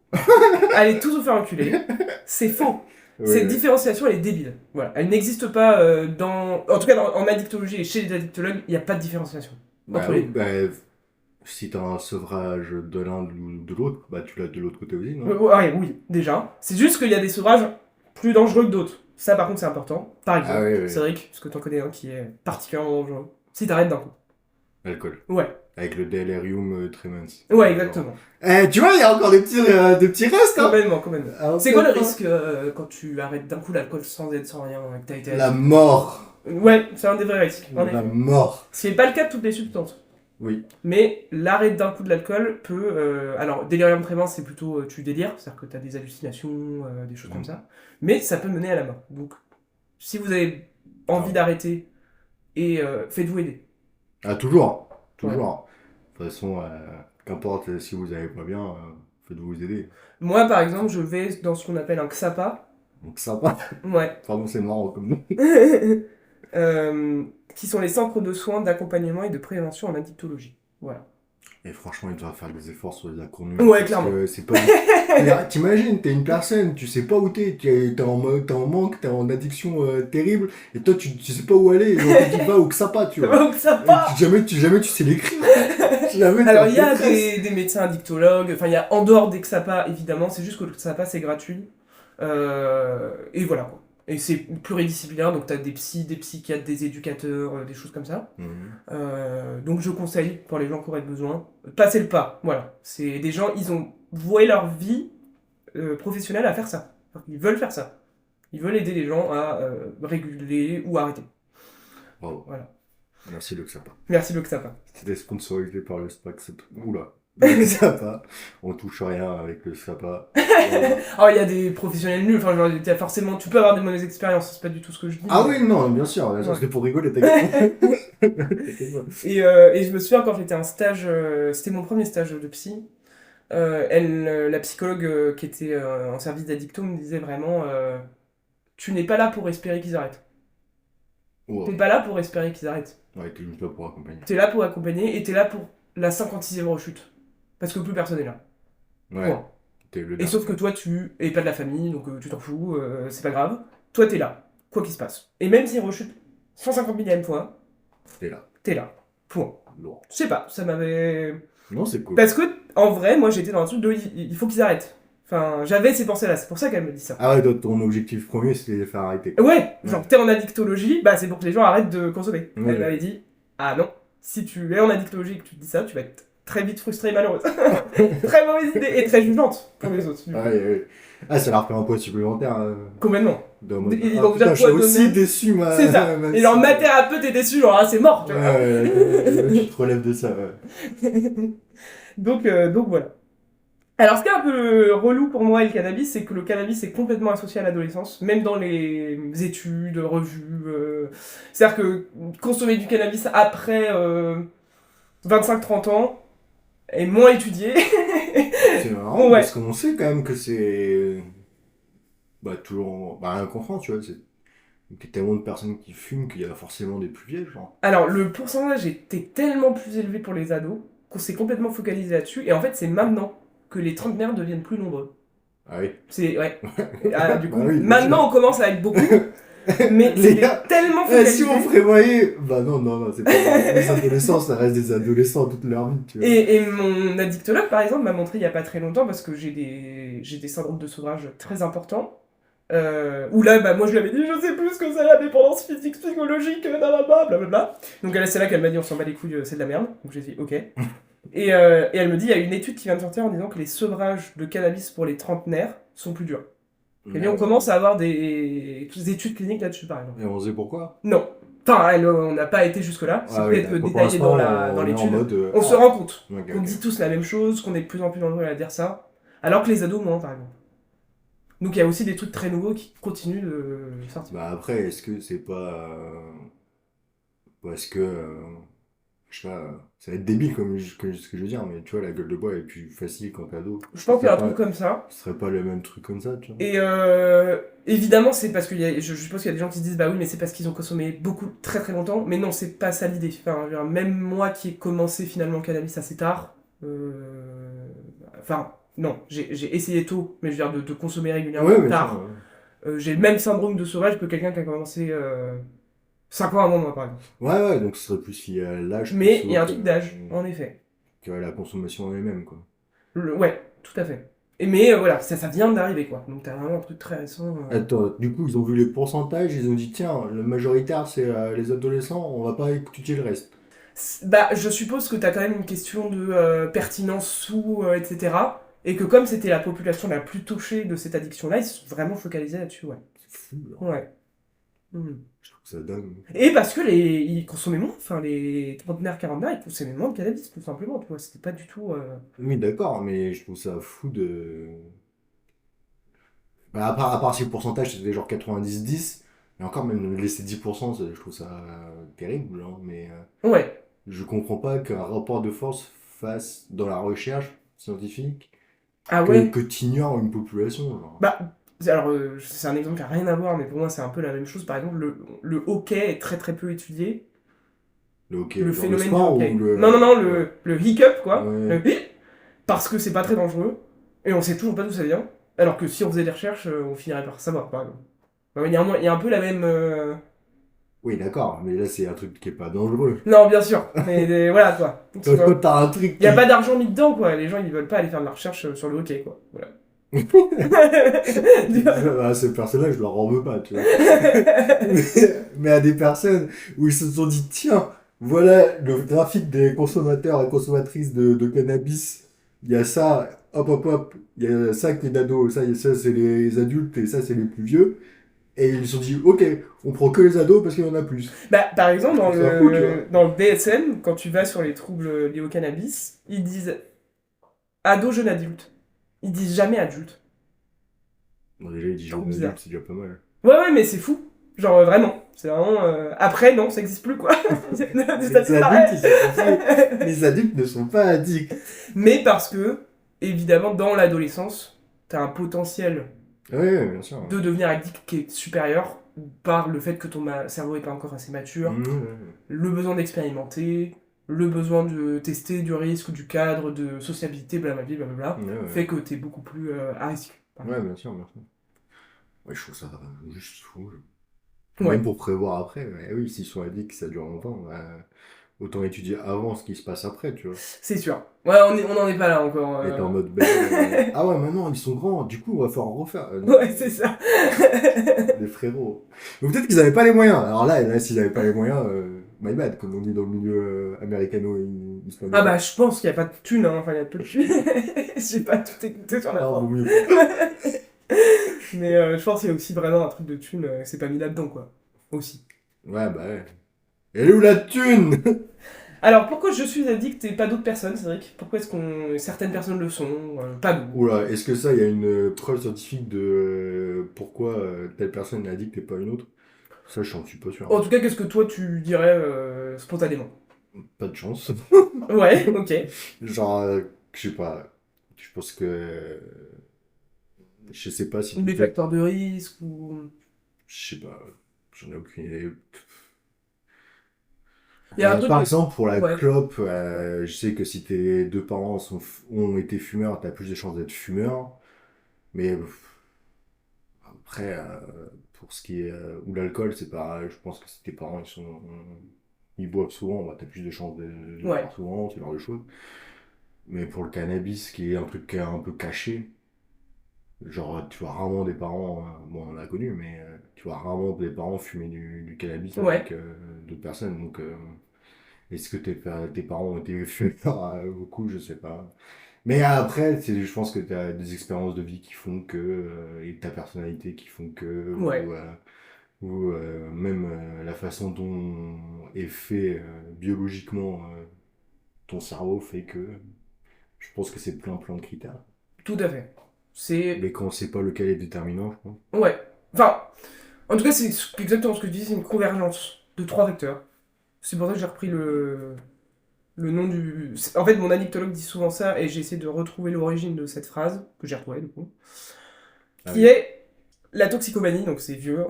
Allez tous vous faire enculer. C'est faux. Cette différenciation, elle est débile. Voilà. Elle n'existe pas dans... En tout cas, en addictologie et chez les addictologues, il n'y a pas de différenciation. Bah Entre oui, les deux. bah, si t'as un sevrage de l'un ou de l'autre, bah tu l'as de l'autre côté aussi, non? Ouais, oui, déjà. C'est juste qu'il y a des sevrages plus dangereux que d'autres. Ça, par contre, c'est important. Par exemple, Ah oui, oui. Cédric, parce que t'en connais un qui est particulièrement dangereux. Si t'arrêtes d'un coup. L'alcool. Ouais. Avec le delirium tremens. Ouais, exactement. Tu vois, il y a encore des petits restes, hein? Complètement. Alors, C'est quoi le risque quand tu arrêtes d'un coup l'alcool sans aide, sans rien, que t'as été... La mort. Ouais, c'est un des vrais risques. En La effet. mort. Ce qui n'est pas le cas de toutes les substances. Oui. Mais l'arrêt d'un coup de l'alcool peut... alors, délirium tremens, c'est plutôt tu délires, c'est-à-dire que tu as des hallucinations, des choses comme ça. Mais ça peut mener à la mort. Donc, si vous avez envie d'arrêter, et faites-vous aider. Ah, toujours. Toujours. De toute façon, qu'importe si vous n'allez pas bien, faites-vous aider. Moi, par exemple, je vais dans ce qu'on appelle un XAPA. Donc ça va. Ouais. Pardon, c'est marrant comme nom. qui sont les centres de soins, d'accompagnement et de prévention en addictologie. Voilà. Et franchement, il devrait faire des efforts sur les acronymes Ouais, parce clairement. que c'est pas. T'imagines, t'es une personne, tu sais pas où t'es en manque, t'es en addiction terrible, et toi tu sais pas où aller, et on te dit va au XAPA, tu vois. Donc ça Et va. jamais tu sais l'écrire. Jamais t'es Alors, en il y a détresse. des médecins addictologues, enfin, il y a en dehors des XAPA, évidemment, c'est juste que le XAPA, c'est gratuit. Et voilà, quoi. Et c'est pluridisciplinaire, donc t'as des psys, des psychiatres, des éducateurs, des choses comme ça. Mhm. Donc je conseille, pour les gens qui auraient besoin, passer le pas, voilà. C'est des gens, ils ont voué leur vie professionnelle à faire ça. Ils veulent faire ça. Ils veulent aider les gens à réguler ou arrêter. Bravo. Voilà. Merci le XAPA. Merci le XAPA. C'était sponsorisé par le SPAC. Oula. Le XAPA. On touche rien avec le XAPA. Voilà. Alors il y a des professionnels nuls, enfin genre, forcément, tu peux avoir des mauvaises expériences, c'est pas du tout ce que je dis. Ah Mais... oui, non, bien sûr, Ouais. c'était pour rigoler, t'inquiète pas. Et je me souviens quand j'étais en stage, c'était mon premier stage de psy, la psychologue qui était en service d'addicto me disait vraiment tu n'es pas là pour espérer qu'ils arrêtent. T'es Wow. pas là pour espérer qu'ils arrêtent. Ouais, t'es juste là pour accompagner. T'es là pour accompagner et t'es là pour la 56e rechute. Parce que plus personne est là. Ouais, Point. t'es le Et sauf que dernier. toi, tu es pas de la famille, donc tu t'en fous, c'est pas grave. Toi, t'es là, quoi qu'il se passe. Et même s'il rechute 150 millième fois, T'es là. t'es là. Point. Lourd. Je sais pas, ça m'avait... Non, c'est cool. Parce que, en vrai, moi, j'étais dans un truc de... Il faut qu'ils arrêtent. Enfin, j'avais ces pensées-là, c'est pour ça qu'elle me dit ça. Ah ouais, donc ton objectif premier, c'était de les faire arrêter. Ouais, Ouais. genre, t'es en addictologie, bah c'est pour que les gens arrêtent de consommer. Ouais, Elle ouais. m'avait dit, ah non, si tu es en addictologie et que tu te dis ça, tu vas être très vite frustrée et malheureuse. Très mauvaise idée et très jugeante pour les autres. Du coup. Ouais, ouais. Ah, ça leur fait un poids supplémentaire. Complètement. Dans mode, Ils ah ont déjà putain, le je suis poids aussi d'eux-mêmes. déçu, C'est ça. ma Et genre, psy. ma thérapeute est déçue, genre, ah, c'est mort. Tu Ouais, vois. ouais, tu te relèves de ça, ouais. Donc voilà. Alors, ce qui est un peu relou pour moi et le cannabis, c'est que le cannabis est complètement associé à l'adolescence, même dans les études, revues. C'est-à-dire que consommer du cannabis après 25-30 ans est moins étudié. C'est marrant, Bon, ouais. parce qu'on sait quand même que c'est. Bah, toujours. Bah, un confort, tu vois. Il y a tellement de personnes qui fument qu'il y a forcément des plus vieilles, genre. Alors, le pourcentage était tellement plus élevé pour les ados qu'on s'est complètement focalisé là-dessus. Et en fait, c'est maintenant que les trentenaires deviennent plus nombreux. Ah oui. C'est, ouais. Ah, du Bah coup, oui, bien sûr. maintenant on commence à être beaucoup, mais Les c'était gars, tellement si focalisé. on prévoyait. Bah non, non, non, c'est pas vrai. Les adolescents, ça reste des adolescents toute leur vie, tu vois. Et mon addictologue, par exemple, m'a montré il y a pas très longtemps, parce que j'ai des syndromes de sevrage très importants, où là, bah, moi je lui avais dit, je sais plus ce que c'est la dépendance physique, psychologique, blablabla. Donc c'est là qu'elle m'a dit, on s'en bat les couilles, c'est de la merde. Donc j'ai dit, ok. Et elle me dit, il y a une étude qui vient de sortir en disant que les sevrages de cannabis pour les trentenaires sont plus durs. Et bien on commence à avoir des études cliniques là-dessus, par exemple. Et on sait pourquoi? Non. Enfin, on n'a pas été jusque-là. C'est Ah oui, peut-être d'accord. Pour détaillé l'instant, dans on est en l'étude. mode. On se rend compte Ok, qu'on ok. dit tous la même chose, qu'on est de plus en plus nombreux à dire ça. Alors que les ados, moins, par exemple. Donc il y a aussi des trucs très nouveaux qui continuent de sortir. Bah après, est-ce que c'est pas. Parce que. Je sais pas. Ça va être débile comme ce que je veux dire, mais tu vois, la gueule de bois est plus facile quand t'es ado. Je pense qu'il y a un Ce serait truc comme ça. ce serait pas le même truc comme ça, tu vois. Et évidemment, c'est parce qu'il y a, je suppose qu'il y a des gens qui se disent, bah oui, mais c'est parce qu'ils ont consommé beaucoup, très très longtemps. Mais non, c'est pas ça l'idée. Enfin, je veux dire, même moi qui ai commencé finalement le cannabis assez tard, enfin, non, j'ai essayé tôt, mais je veux dire, de consommer régulièrement Ouais, mais tard. J'ai le même syndrome de sauvage que quelqu'un qui a commencé 5 ans avant moi, par exemple. ouais, donc ce serait plus lié à l'âge Mais il y a un que, truc d'âge, en effet. que à la consommation en elle-même, quoi. Ouais, tout à fait. Mais voilà, ça vient d'arriver, quoi. Donc t'as vraiment un truc très récent. Attends, du coup, ils ont vu les pourcentages, ils ont dit, tiens, le majoritaire, c'est les adolescents, on va pas étudier le reste. Bah, je suppose que t'as quand même une question de pertinence ou etc. Et que comme c'était la population la plus touchée de cette addiction-là, ils se sont vraiment focalisés là-dessus, ouais. C'est fou, là. Ouais. Mhm. Je trouve ça dingue. Et parce que ils consommaient moins, enfin les trentenaires, quarantenaires, ils consommaient moins de cannabis, tout simplement, tu vois. C'était pas du tout. Oui, d'accord, mais je trouve ça fou de. Bah, à part si le pourcentage c'était genre 90-10, et encore même laisser 10%, je trouve ça terrible, hein, mais Ouais. je comprends pas qu'un rapport de force fasse dans la recherche scientifique Ah que ouais. tu ignores une population, genre. Bah, Alors, c'est un exemple qui n'a rien à voir, mais pour moi, c'est un peu la même chose. Par exemple, le hockey est très très peu étudié. Le Le hockey, genre le phénomène du sport ou hockey. le... Non, non, non, Ouais. le hiccup, quoi. Ouais. Le hic, parce que c'est pas très dangereux. Et on sait toujours pas d'où ça vient. Alors que si on faisait des recherches, on finirait par savoir, par exemple. Ouais, il y a un peu la même. Oui, d'accord, mais là, c'est un truc qui est pas dangereux. Non, bien sûr. Mais voilà, quoi. Tu Quand vois. t'as un truc Il n'y a qui... pas d'argent mis dedans, quoi. Les gens, ils veulent pas aller faire de la recherche sur le hockey, quoi. Voilà. À ces personnes-là, je leur en veux pas, tu vois. Mais, mais à des personnes où ils se sont dit, tiens, voilà le trafic des consommateurs et consommatrices de cannabis. Il y a ça, hop, hop, hop. Il y a ça qui est d'ado, ça c'est les adultes et ça c'est les plus vieux. Et ils se sont dit, ok, on prend que les ados parce qu'il y en a plus. Bah, par exemple, Je trouve ça fou, tu vois. dans le DSM, quand tu vas sur les troubles liés au cannabis, ils disent ado, jeune adulte. Ils disent jamais adulte. Bon, déjà, il dit Trop jeune bizarre. adulte, c'est déjà pas mal. Ouais, ouais, mais c'est fou. Genre, vraiment. C'est vraiment. Après, non, ça existe plus, quoi. Ça Les adultes, ils disparaît. sont pas... Les adultes ne sont pas addicts. Mais parce que, évidemment, dans l'adolescence, t'as un potentiel Ouais, bien sûr. de devenir addict qui est supérieur par le fait que ton cerveau est pas encore assez mature, Mmh. le besoin d'expérimenter, le besoin de tester du risque, du cadre, de sociabilité, blablabla, Ouais, blablabla, ouais. fait que t'es beaucoup plus à risque. Ouais, bien sûr, bien sûr. Ouais, je trouve ça juste fou. Ouais, Même pour prévoir après, ouais, oui, s'ils sont addicts, que ça dure longtemps, bah, autant étudier avant ce qui se passe après, tu vois. c'est sûr. Ouais, on en est pas là encore. Être en mode, ben, ah ouais, maintenant ils sont grands, du coup on va falloir en refaire. Non, Ouais, c'est ça. les frérots. Mais peut-être qu'ils avaient pas les moyens. Alors là s'ils avaient pas les moyens, my bad, comme on dit dans le milieu Ah américano-islamique. bah, je pense qu'il n'y a pas de thunes, hein. Enfin, il y a peu de thunes. J'ai pas tout écouté sur la Ah, vaut France. mieux pas. Mais je pense qu'il y a aussi vraiment un truc de thunes, c'est pas mis là-dedans, quoi. Aussi. Ouais, bah ouais. Elle est où la thune? Alors, pourquoi je suis addict et pas d'autres personnes, Cédric? Pourquoi est-ce qu'on certaines personnes le sont, pas nous? Oula, est-ce que ça, il y a une preuve scientifique de pourquoi telle personne est addicte et pas une autre? Ça, je n'en suis pas sûr. En tout cas, qu'est-ce que toi tu dirais spontanément? Pas de chance. Ouais, ok. Genre, je sais pas. Je pense que. Je sais pas si Des peut-être. facteurs de risque ou. Je sais pas. J'en ai aucune idée. Il y a un truc Par que. exemple, pour la Ouais. clope, je sais que si tes deux parents ont été fumeurs, t'as plus de chances d'être fumeur. Mais après, pour ce qui est. Ou l'alcool, c'est pareil. Je pense que si tes parents ils boivent souvent, bah, t'as plus de chances de Ouais. boire souvent, ce genre de choses. Mais pour le cannabis, qui est un truc qui est un peu caché, genre tu vois rarement des parents, bon on en a connu, mais tu vois rarement des parents fumer du cannabis Ouais. avec d'autres personnes. Donc est-ce que tes parents ont été fumeurs beaucoup, je sais pas. Mais après, je pense que tu as des expériences de vie qui font que, et ta personnalité qui font que, Ouais. ou même la façon dont est fait biologiquement ton cerveau fait que je pense que c'est plein de critères. Tout à fait. C'est. Mais quand on sait pas lequel est déterminant, je pense. Ouais. Enfin, en tout cas, c'est exactement ce que je dis, c'est une convergence de trois vecteurs. C'est pour ça que j'ai repris le nom du. En fait, mon addictologue dit souvent ça, et j'ai essayé de retrouver l'origine de cette phrase, que j'ai retrouvée du coup, Ah qui oui. est la toxicomanie, donc c'est vieux.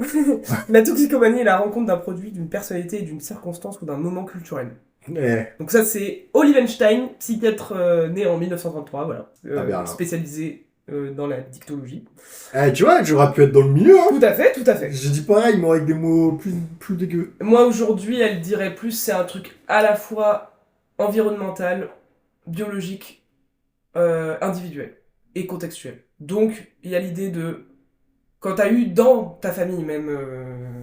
La toxicomanie est la rencontre d'un produit, d'une personnalité, d'une circonstance ou d'un moment culturel. Eh, Donc ça, c'est Olivenstein, psychiatre né en 1933, voilà, à Berlin. spécialisé dans la dictologie. Eh, tu vois, j'aurais pu être dans le milieu, hein. Tout à fait, tout à fait. J'ai dit pareil, mais avec des mots plus dégueux. Moi, aujourd'hui, elle dirait plus, c'est un truc à la fois environnemental, biologique, individuel et contextuel. Donc, il y a l'idée de, quand tu as eu dans ta famille, même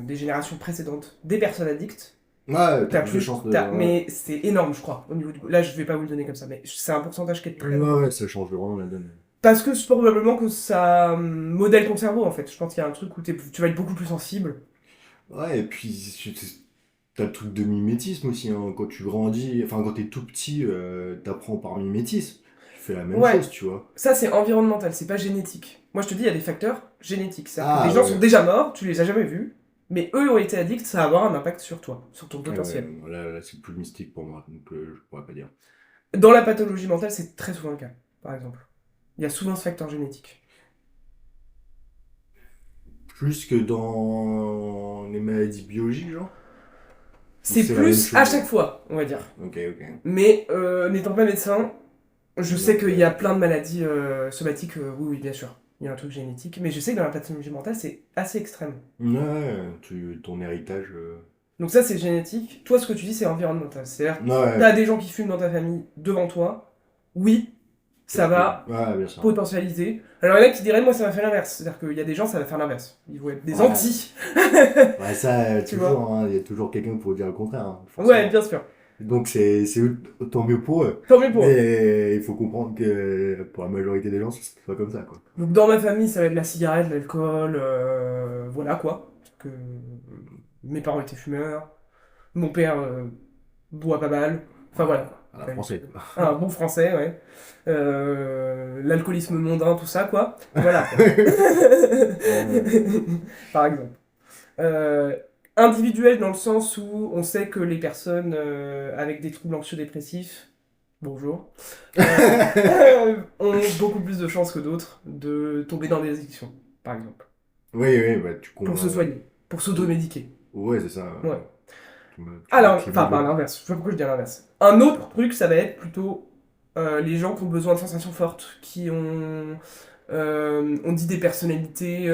des générations précédentes, des personnes addictes, Ouais, t'as t'as plus de plus. chances de. Ouais, Mais c'est énorme, je crois, au niveau du. Là, je vais pas vous le donner comme ça, mais c'est un pourcentage qui est très ouais, grand. ouais, ça change vraiment la donne. Parce que c'est probablement que ça modèle ton cerveau, en fait. Je pense qu'il y a un truc où tu vas être beaucoup plus sensible. Ouais, et puis t'as le truc de mimétisme aussi, hein. Quand tu grandis, enfin quand t'es tout petit, t'apprends par mimétisme. Tu fais la même Ouais, chose, tu vois. ça c'est environnemental, c'est pas génétique. Moi je te dis, il y a des facteurs génétiques. C'est-à-dire que des Ah gens sont ouais. déjà morts, tu les as jamais vus, mais eux ont été addicts, ça va avoir un impact sur toi, sur ton Ouais, ouais, potentiel. là c'est plus mystique pour moi, donc je pourrais pas dire. Dans la pathologie mentale, c'est très souvent le cas, par exemple. Il y a souvent ce facteur génétique. plus que dans les maladies biologiques, genre? Ou C'est c'est la même plus à chose? chaque fois, on va dire. Ok, ok. Mais n'étant pas médecin, je sais Donc, qu'il y a plein de maladies somatiques, oui, oui, bien sûr. Il y a un truc génétique, mais je sais que dans la pathologie mentale, c'est assez extrême. ouais, ton héritage. Donc ça, c'est génétique. Toi, ce que tu dis, c'est environnemental. C'est-à-dire, Ouais, t'as des gens qui fument dans ta famille devant toi, oui, ça va ouais, bien sûr. potentialiser. Alors, il y en a qui diraient, moi, ça va faire l'inverse. C'est-à-dire qu'il y a des gens, ça va faire l'inverse. Ils vont être des Ouais, anti, ouais, ça, tu vois. toujours, hein, il y a toujours quelqu'un pour dire le contraire, hein, Ouais, forcément. bien sûr. Donc, c'est autant mieux pour eux. Tant mieux pour eux. Mais il faut comprendre que pour la majorité des gens, c'est pas comme ça, quoi. Donc, dans ma famille, ça va être la cigarette, l'alcool, voilà quoi. Parce que mes parents étaient fumeurs. Mon père boit pas mal. Enfin voilà. À la française. Un bon français, ouais. L'alcoolisme mondain, tout ça, quoi. Voilà, quoi. Par exemple. Euh, Individuel dans le sens où on sait que les personnes avec des troubles anxio-dépressifs, bonjour, ont beaucoup plus de chances que d'autres de tomber dans des addictions, par exemple. Oui, oui, bah, Pour se soigner, pour s'automédiquer. Ouais, c'est ça. Ouais. Tu Alors, maximises enfin, pas le- l'inverse, je sais pas pourquoi je dis l'inverse. Un autre truc, ça va être plutôt les gens qui ont besoin de sensations fortes, qui ont, on dit des personnalités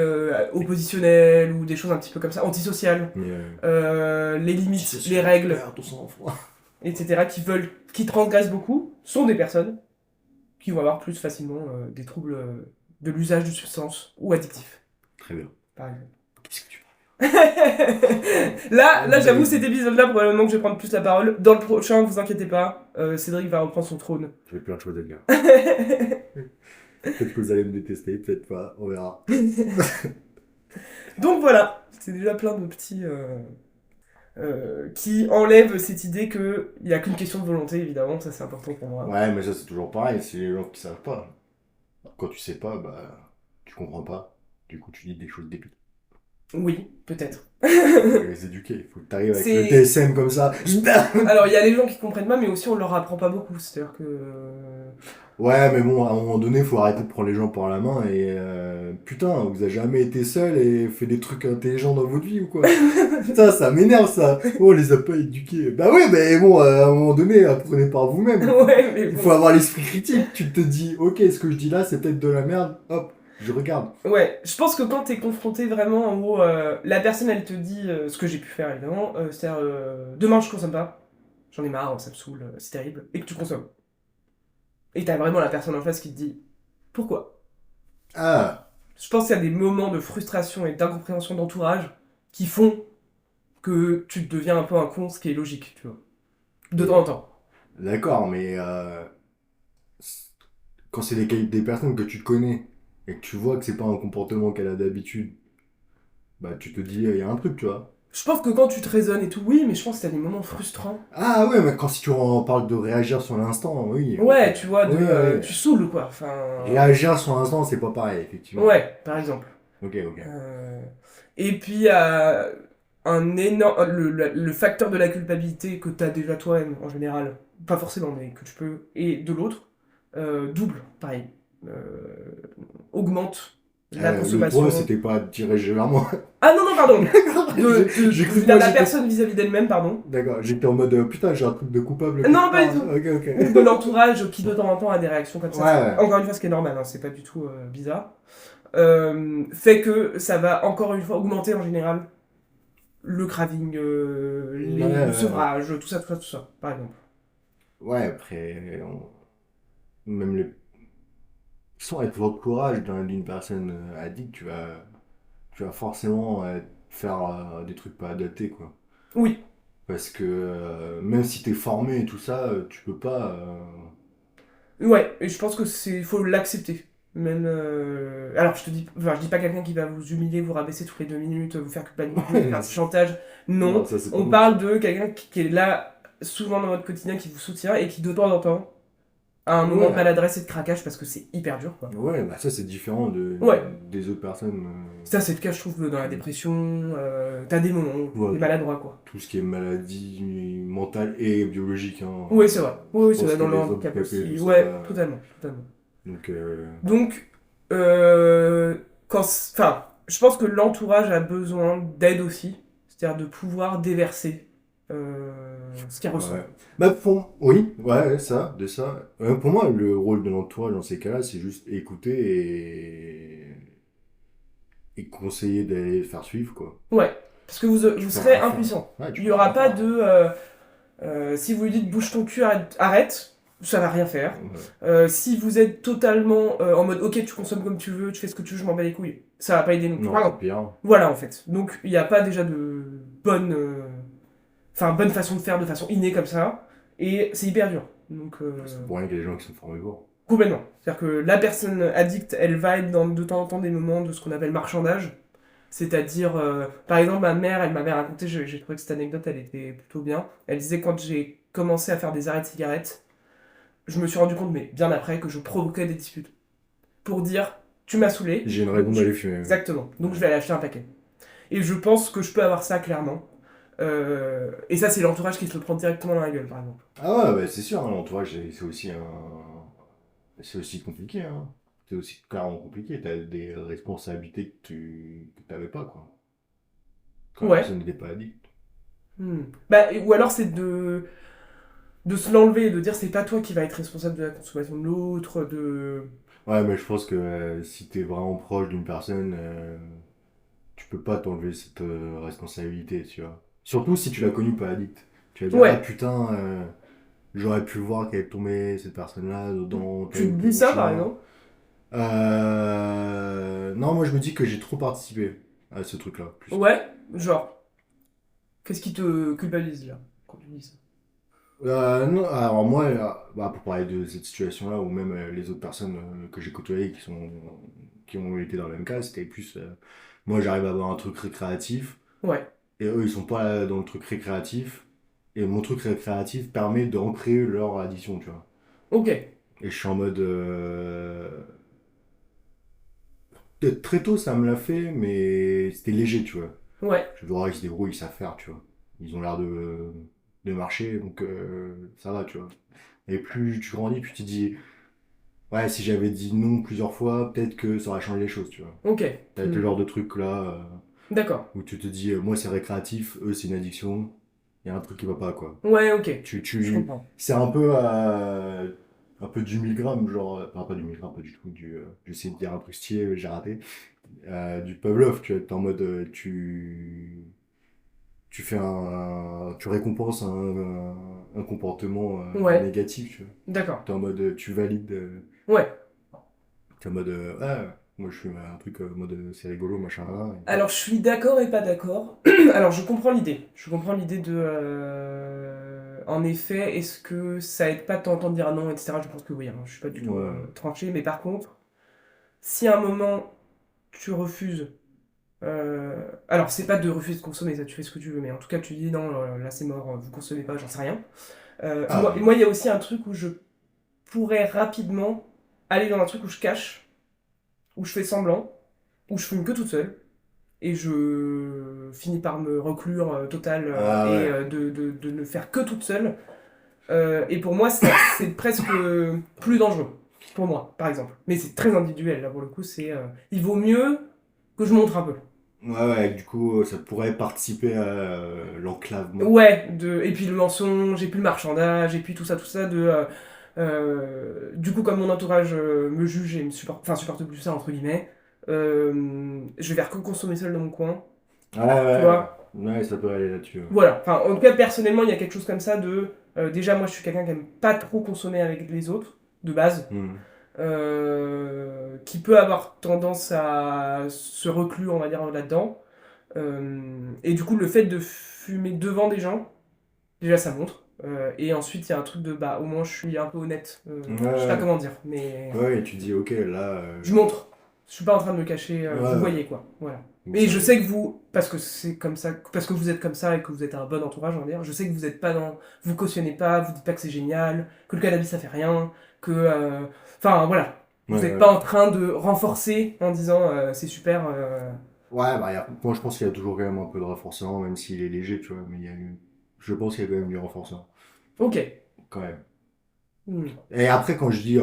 oppositionnelles ou des choses un petit peu comme ça, antisociales, Mais, les si c'est limites, les sûr, règles, perd ton sang-froid. etc., qui transgressent beaucoup, sont des personnes qui vont avoir plus facilement des troubles de l'usage de substances ou addictifs, Très bien. par exemple. Qu'est-ce que tu Là, j'avoue, cet épisode-là, probablement que je vais prendre plus la parole. Dans le prochain, vous inquiétez pas, Cédric va reprendre son trône. J'ai plein de choses à dire. Peut-être que vous allez me détester, peut-être pas, on verra. Donc voilà, c'est déjà plein de petits qui enlèvent cette idée qu'il n'y a qu'une question de volonté, évidemment, ça c'est important pour moi. Ouais, mais ça c'est toujours pareil, c'est les gens qui savent pas. Quand tu sais pas, bah, tu comprends pas. Du coup, tu dis des choses débiles. Oui, peut-être. Faut les éduquer, il faut que t'arrives avec le C'est... TSM comme ça. Alors, il y a les gens qui comprennent pas, mais aussi on leur apprend pas beaucoup, c'est-à-dire que... Ouais, mais bon, à un moment donné, faut arrêter de prendre les gens par la main et putain, vous avez jamais été seul et fait des trucs intelligents dans votre vie ou quoi? Putain, ça m'énerve ça. Oh, on les a pas éduqués. Bah ouais, mais bon, à un moment donné, apprenez par vous-même. Ouais, mais Il bon. faut avoir l'esprit critique. Tu te dis, ok, ce que je dis là, c'est peut-être de la merde. Hop, je regarde. Ouais, je pense que quand t'es confronté vraiment, en gros, la personne elle te dit ce que j'ai pu faire évidemment, c'est-à-dire demain je consomme pas, j'en ai marre, ça me saoule, c'est terrible, et que tu consommes. Et t'as vraiment la personne en face qui te dit pourquoi. Ah, Je pense qu'il y a des moments de frustration et d'incompréhension d'entourage qui font que tu deviens un peu un con, ce qui est logique, tu vois. De temps en temps. d'accord, mais quand c'est des personnes que tu connais et que tu vois que c'est pas un comportement qu'elle a d'habitude, bah tu te dis, il y a un truc, tu vois. Je pense que quand tu te raisonnes et tout, oui, mais je pense que t'as des moments frustrants. Ah ouais, mais quand si tu en parles de réagir sur l'instant, oui, Ouais, ok. tu vois, Oui, oui. tu saoules quoi, enfin... Réagir sur l'instant, c'est pas pareil, effectivement. Ouais, par exemple. Ok, ok. Et puis, un énorme, le facteur de la culpabilité que tu as déjà toi-même, en général, pas forcément, mais que tu peux, et de l'autre, double, pareil, euh, augmente la Le toi, consommation. c'était pas dirigé vers moi. Ah non, non, pardon! J'ai cru que La moi, j'étais- personne vis-à-vis d'elle-même, pardon. D'accord, j'étais en mode putain, j'ai un truc de coupable Non, quelque pas du part. tout. Ok, ok. Ou de l'entourage qui de temps en temps a des réactions comme ça. Ouais, ouais. Encore une fois, ce qui est normal, hein, c'est pas du tout bizarre. Fait que ça va encore une fois augmenter en général le craving, Ouais, le ouais. sevrage, tout ça, par exemple. Ouais, après, même les... sans être votre courage d'une personne addict, tu vas forcément faire des trucs pas adaptés, quoi. Oui, Parce que même si t'es formé et tout ça, tu peux pas. ouais, et je pense que faut l'accepter. Même, alors je te dis, enfin, je dis pas quelqu'un qui va vous humilier, vous rabaisser toutes les 2 minutes, vous faire culpabiliser, faire du chantage. Non, Non, ça c'est pas on bon. parle de quelqu'un qui est là souvent dans votre quotidien, qui vous soutient et qui de temps en temps a un moment de Ouais, maladresse et de craquage parce que c'est hyper dur, quoi. ouais, bah ça c'est différent Ouais, des autres personnes. ça c'est le cas, je trouve, dans la dépression. T'as des moments où Ouais, t'es maladroit, quoi. tout ce qui est maladie mentale et biologique, hein. Oui, c'est vrai. Oui, oui, Je c'est pense vrai, que dans le les handicap handicapés, aussi. je sais Ouais, pas. totalement, totalement. Donc, Donc, enfin, je pense que l'entourage a besoin d'aide aussi, c'est-à-dire de pouvoir déverser ce qu'il ressent. Ouais. Bah, oui, ouais, ça, de ça. Pour moi, le rôle de l'entourage dans ces cas-là, c'est juste écouter et conseiller d'aller faire suivre, quoi. Ouais, parce que Tu vous peux serez rien faire. impuissant. Ouais, tu Il n'y peux aura rien pas faire. de... si vous lui dites bouge ton cul, arrête, ça va rien faire. Ouais. Si vous êtes totalement en mode ok, tu consommes comme tu veux, tu fais ce que tu veux, je m'en bats les couilles, ça va pas aider non plus. Non, c'est Pardon. pire. Voilà en fait. Donc il n'y a pas déjà de bonne façon de faire de façon innée comme ça. Et c'est hyper dur. Donc C'est pour rien qu'il y a des gens qui sont formés. complètement. C'est-à-dire que la personne addicte, elle va être dans de temps en temps des moments de ce qu'on appelle marchandage. C'est-à-dire, par exemple, ma mère, elle m'avait raconté, j'ai trouvé que cette anecdote, elle était plutôt bien. Elle disait quand j'ai commencé à faire des arrêts de cigarettes, je me suis rendu compte, mais bien après, que je provoquais des disputes. Pour dire, tu m'as saoulé, J'ai une donc raison d'aller fumer. exactement, donc Ouais. je vais aller acheter un paquet. Et je pense que je peux avoir ça clairement. Et ça, c'est l'entourage qui se le prend directement dans la gueule, par exemple. Ah ouais, bah, c'est sûr, hein, l'entourage, c'est aussi un... C'est aussi compliqué, hein. C'est aussi carrément compliqué. T'as des responsabilités que t'avais pas, quoi. Quand la Ouais. personne n'était pas addict. Hmm. Bah, ou alors c'est de se l'enlever et de dire c'est pas toi qui va être responsable de la consommation de l'autre, de... Ouais, mais je pense que si t'es vraiment proche d'une personne, tu peux pas t'enlever cette responsabilité, tu vois. Surtout si tu l'as connue pas addict. Tu vas dire, ah Ouais, putain, j'aurais pu voir qu'elle est tombée, cette personne-là, dans tel tu ou te tel dis ça par machin. exemple. Non, moi je me dis que j'ai trop participé à ce truc-là, plus. Ouais, genre, qu'est-ce qui te culpabilise là, quand tu dis ça? Non, alors moi, bah, pour parler de cette situation-là, ou même les autres personnes que j'ai côtoyées qui ont été dans le même cas, c'était plus, moi j'arrive à avoir un truc récréatif, Ouais, et eux ils sont pas dans le truc récréatif, et mon truc récréatif permet d'ancrer leur addiction, tu vois. ok, Et je suis en mode, peut-être très tôt ça me l'a fait, mais c'était léger, tu vois. ouais, Je vois qu'ils se débrouillent, ils savent faire, tu vois. Ils ont l'air de marcher, donc ça va, tu vois. Et plus tu grandis, plus tu te dis, ouais, si j'avais dit non plusieurs fois, peut-être que ça aurait changé les choses, tu vois. ok, T'as le hmm. genre de truc là D'accord, où tu te dis, moi c'est récréatif, eux c'est une addiction, il y a un truc qui va pas, quoi. ouais, ok, je Tu... comprends. C'est un peu du milligrammes, genre, enfin pas du milligrammes, pas du tout, j'essaie de dire un truc stylé, j'ai raté. Du Pavlov, tu vois, t'es en mode, tu récompenses un comportement Ouais, négatif, tu vois. d'accord, T'es en mode, tu valides. ouais. T'es en mode, ah, moi je fais un truc en mode, c'est rigolo, machin, là. Alors je suis d'accord et pas d'accord. Alors je comprends l'idée. Je comprends l'idée de... En effet, est-ce que ça aide pas de t'entendre dire ah non, etc. Je pense que oui, hein, je suis pas du tout Ouais, tranché. Mais par contre, si à un moment tu refuses... Alors c'est pas de refuser de consommer, ça tu fais ce que tu veux. Mais en tout cas tu dis non, là c'est mort, vous consommez pas, j'en sais rien. ah, Moi il y a aussi un truc où je pourrais rapidement aller dans un truc où je cache, où je fais semblant, où je fume que toute seule et je finis par me reclure total et ouais. de ne faire que toute seule. Et pour moi, c'est presque plus dangereux. Pour moi, par exemple. Mais c'est très individuel, là, pour le coup. Il vaut mieux que je montre un peu. Ouais, du coup, ça pourrait participer à l'enclavement. Ouais, et puis le mensonge, et puis le marchandage, et puis tout ça, du coup, comme mon entourage me juge et supporte plus ça, entre guillemets, je vais faire que consommer seul dans mon coin, Ouais, tu ouais, vois. ouais, ça peut aller là-dessus. Ouais. Voilà, enfin, en tout cas, personnellement, il y a quelque chose comme ça de. Déjà, moi, je suis quelqu'un qui aime pas trop consommer avec les autres, de base, Hmm. qui peut avoir tendance à se reclure, on va dire, là-dedans. Et du coup, le fait de fumer devant des gens, déjà, ça montre. Et ensuite, il y a un truc de, bah, au moins, je suis un peu honnête. Ouais, Je sais pas ouais, comment dire, mais ouais, et tu dis, ok, là, je montre. Je suis pas en train de me cacher. ouais, Vous ouais. voyez, quoi. Voilà. Donc Et ça, je sais que vous, parce que c'est comme ça, parce que vous êtes comme ça et que vous êtes un bon entourage, on va dire, je sais que vous êtes pas dans, vous cautionnez pas, vous dites pas que c'est génial, que le cannabis ça fait rien, que, enfin voilà, ouais, vous êtes ouais. pas en train de renforcer en disant c'est super. Ouais, bah, moi je pense qu'il y a toujours quand même un peu de renforcement, même s'il est léger, tu vois, mais je pense qu'il y a quand même du renforcement, Ok, quand même. Hmm. Et après, quand je dis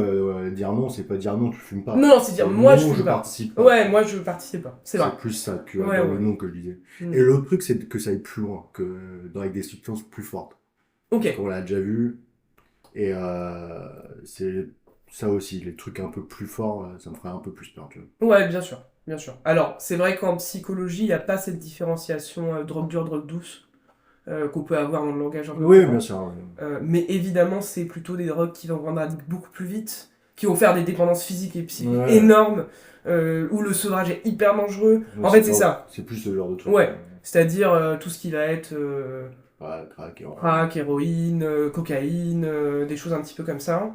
dire non, c'est pas dire non, tu fumes pas. Non, non, c'est C'est dire, moi, je non, je fume pas. participe pas, tu Ouais, vois. moi, je participe pas. C'est vrai. C'est plus ça que Ouais, dans le ouais. non que je disais. Hmm. Et l'autre truc, c'est que ça aille plus loin, que avec des substances plus fortes. Ok. Parce qu'on l'a déjà vu, et c'est ça aussi, les trucs un peu plus forts, ça me ferait un peu plus peur, tu vois. Ouais, bien sûr. Bien sûr. Alors, c'est vrai qu'en psychologie, il n'y a pas cette différenciation drogue dure, drogue douce qu'on peut avoir dans le langage un peu Oui, bien courant. sûr. Mais évidemment, c'est plutôt des drogues qui vont rendre addict beaucoup plus vite, qui vont faire des dépendances physiques et psychiques Ouais, énormes, où le sevrage est hyper dangereux. ouais, En fait, c'est ça. c'est plus ce genre de truc. Ouais. C'est-à-dire tout ce qui va être Ouais, crack, héroïne. crack, héroïne, cocaïne, des choses un petit peu comme ça.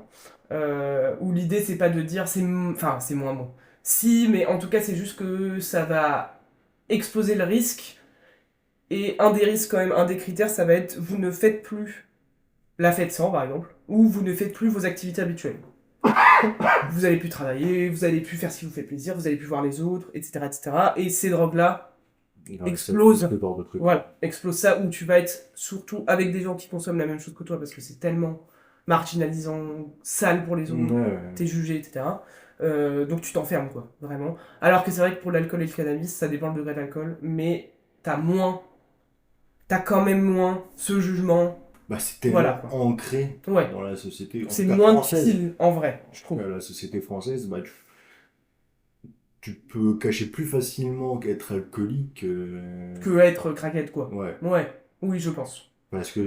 Où l'idée, c'est pas de dire, enfin, c'est moins bon. Si, mais en tout cas, c'est juste que ça va exploser le risque. Et un des risques, quand même, un des critères, ça va être vous ne faites plus la fête sans, par exemple, ou vous ne faites plus vos activités habituelles. Vous allez plus travailler, vous allez plus faire ce qui vous fait plaisir, vous allez plus voir les autres, etc., etc. Et ces drogues-là Ouais, c'est plus explosent. ce genre de truc. Voilà, explosent ça, où tu vas être surtout avec des gens qui consomment la même chose que toi, parce que c'est tellement marginalisant, sale pour les Ouais, autres, ouais. t'es jugé, etc. Donc tu t'enfermes, quoi, vraiment. Alors que c'est vrai que pour l'alcool et le cannabis, ça dépend le degré d'alcool, mais t'as moins, t'as quand même moins ce jugement. Bah, c'est Voilà, tellement quoi. ancré Ouais. dans la société, en C'est tout cas moins française. difficile, en vrai, je trouve. La société française, bah, tu peux cacher plus facilement qu'être alcoolique. Que être craquette, quoi. Ouais, Ouais, oui, je pense. parce que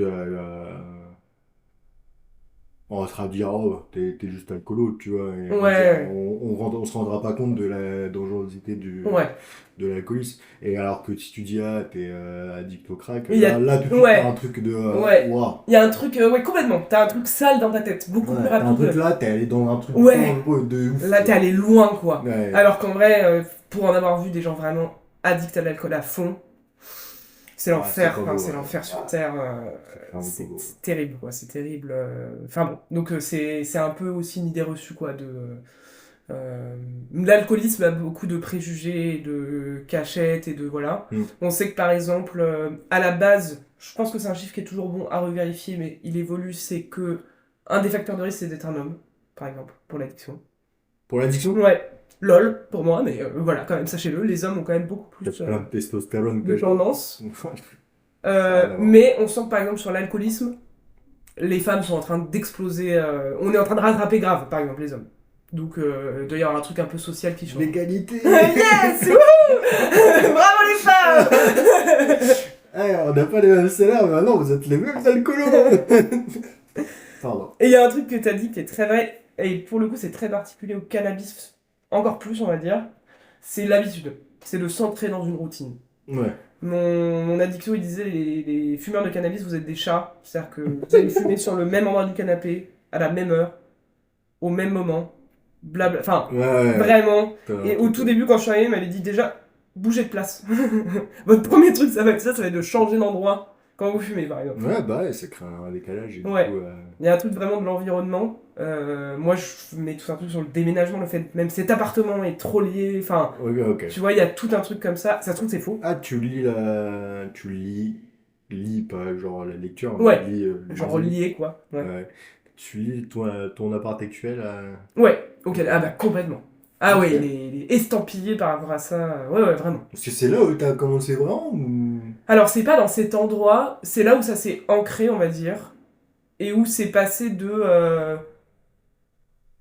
on va se dire, oh, t'es juste alcoolo, tu vois. Et Ouais, on se rendra pas compte de la dangerosité ouais. de l'alcoolisme. Et alors que si tu dis, ah, t'es addict au crack, Il y a... là, tout de suite, t'as un Ouais, truc de, ouais. waouh. Il y a un truc, ouais, complètement. T'as un truc sale dans ta tête, beaucoup plus Ouais, t'as un truc rapide. là, t'es allé dans un truc Ouais, dangereux de ouf, là tu t'es vois. allé loin, quoi. Ouais, Alors qu'en vrai, pour en avoir vu des gens vraiment addicts à l'alcool à fond, c'est ouais, c'est l'enfer, pas enfin, beau, c'est ouais. l'enfer sur Terre. C'est vraiment pas beau. C'est terrible, quoi, c'est terrible. Enfin bon, donc c'est un peu aussi une idée reçue, quoi, de... Euh, L'alcoolisme a beaucoup de préjugés, de cachettes et de voilà. Hmm. On sait que par exemple, à la base, je pense que c'est un chiffre qui est toujours bon à revérifier, mais il évolue, c'est que un des facteurs de risque, c'est d'être un homme, par exemple, pour l'addiction. Pour l'addiction, Ouais, lol, pour moi, mais voilà, quand même, sachez-le, les hommes ont quand même beaucoup t'as plus plein de testostérone, de tendance. ça n'a rien à voir. Mais on sent que par exemple sur l'alcoolisme, les femmes sont en train d'exploser. On est en train de rattraper grave, par exemple, les hommes. Donc, il doit y avoir un truc un peu social qui change. L'égalité. Yes! Wouhou! Bravo les femmes! Eh, on n'a pas les mêmes salaires, mais maintenant vous êtes les mêmes alcoolos. Pardon. Et il y a un truc que tu as dit qui est très vrai, et pour le coup c'est très particulier au cannabis, encore plus on va dire, c'est l'habitude. C'est de s'entrer dans une routine. Ouais. Mon addiction, il disait les fumeurs de cannabis, vous êtes des chats. C'est-à-dire que vous allez fumer sur le même endroit du canapé, à la même heure, au même moment, blabla. Enfin, Ouais, ouais. vraiment. T'as un Et au truc, tout début, quand je suis arrivé, il m'avait dit déjà, bougez de place. Votre premier truc, ça va être de changer d'endroit quand vous fumez, par exemple. Ouais, bah ouais, ça crée un décalage et du Ouais. coup. Il y a un truc vraiment de l'environnement. Moi, je mets tout un truc sur le déménagement, le fait même cet appartement est trop lié. Enfin, Ok, ok. tu vois, il y a tout un truc comme ça. Ça se trouve, c'est faux. Ah, tu lis pas genre la lecture, mais Ouais. lis les Genre maisons. lié, quoi. Ouais. Ouais. Tu lis ton appart actuel. Ouais, ok, ah bah complètement. Ah Ok. ouais, il est estampillé par rapport à ça. Ouais, ouais, vraiment. Parce que c'est là où t'as commencé vraiment ou... Alors, c'est pas dans cet endroit, c'est là où ça s'est ancré, on va dire, et où c'est passé de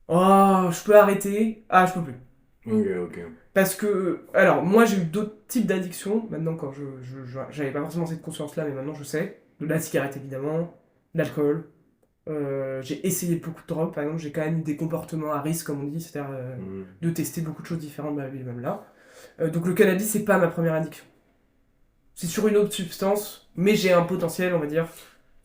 oh, je peux arrêter, ah, je peux plus. Ok, ok. Parce que, alors, moi j'ai eu d'autres types d'addictions, maintenant quand j'avais pas forcément cette conscience-là, mais maintenant je sais. De la cigarette évidemment, de l'alcool. J'ai essayé beaucoup de drogues, par exemple, j'ai quand même eu des comportements à risque, comme on dit, c'est-à-dire Hmm. de tester beaucoup de choses différentes dans la vie, même là. Donc le cannabis, c'est pas ma première addiction. C'est sur une autre substance, mais j'ai un potentiel, on va dire,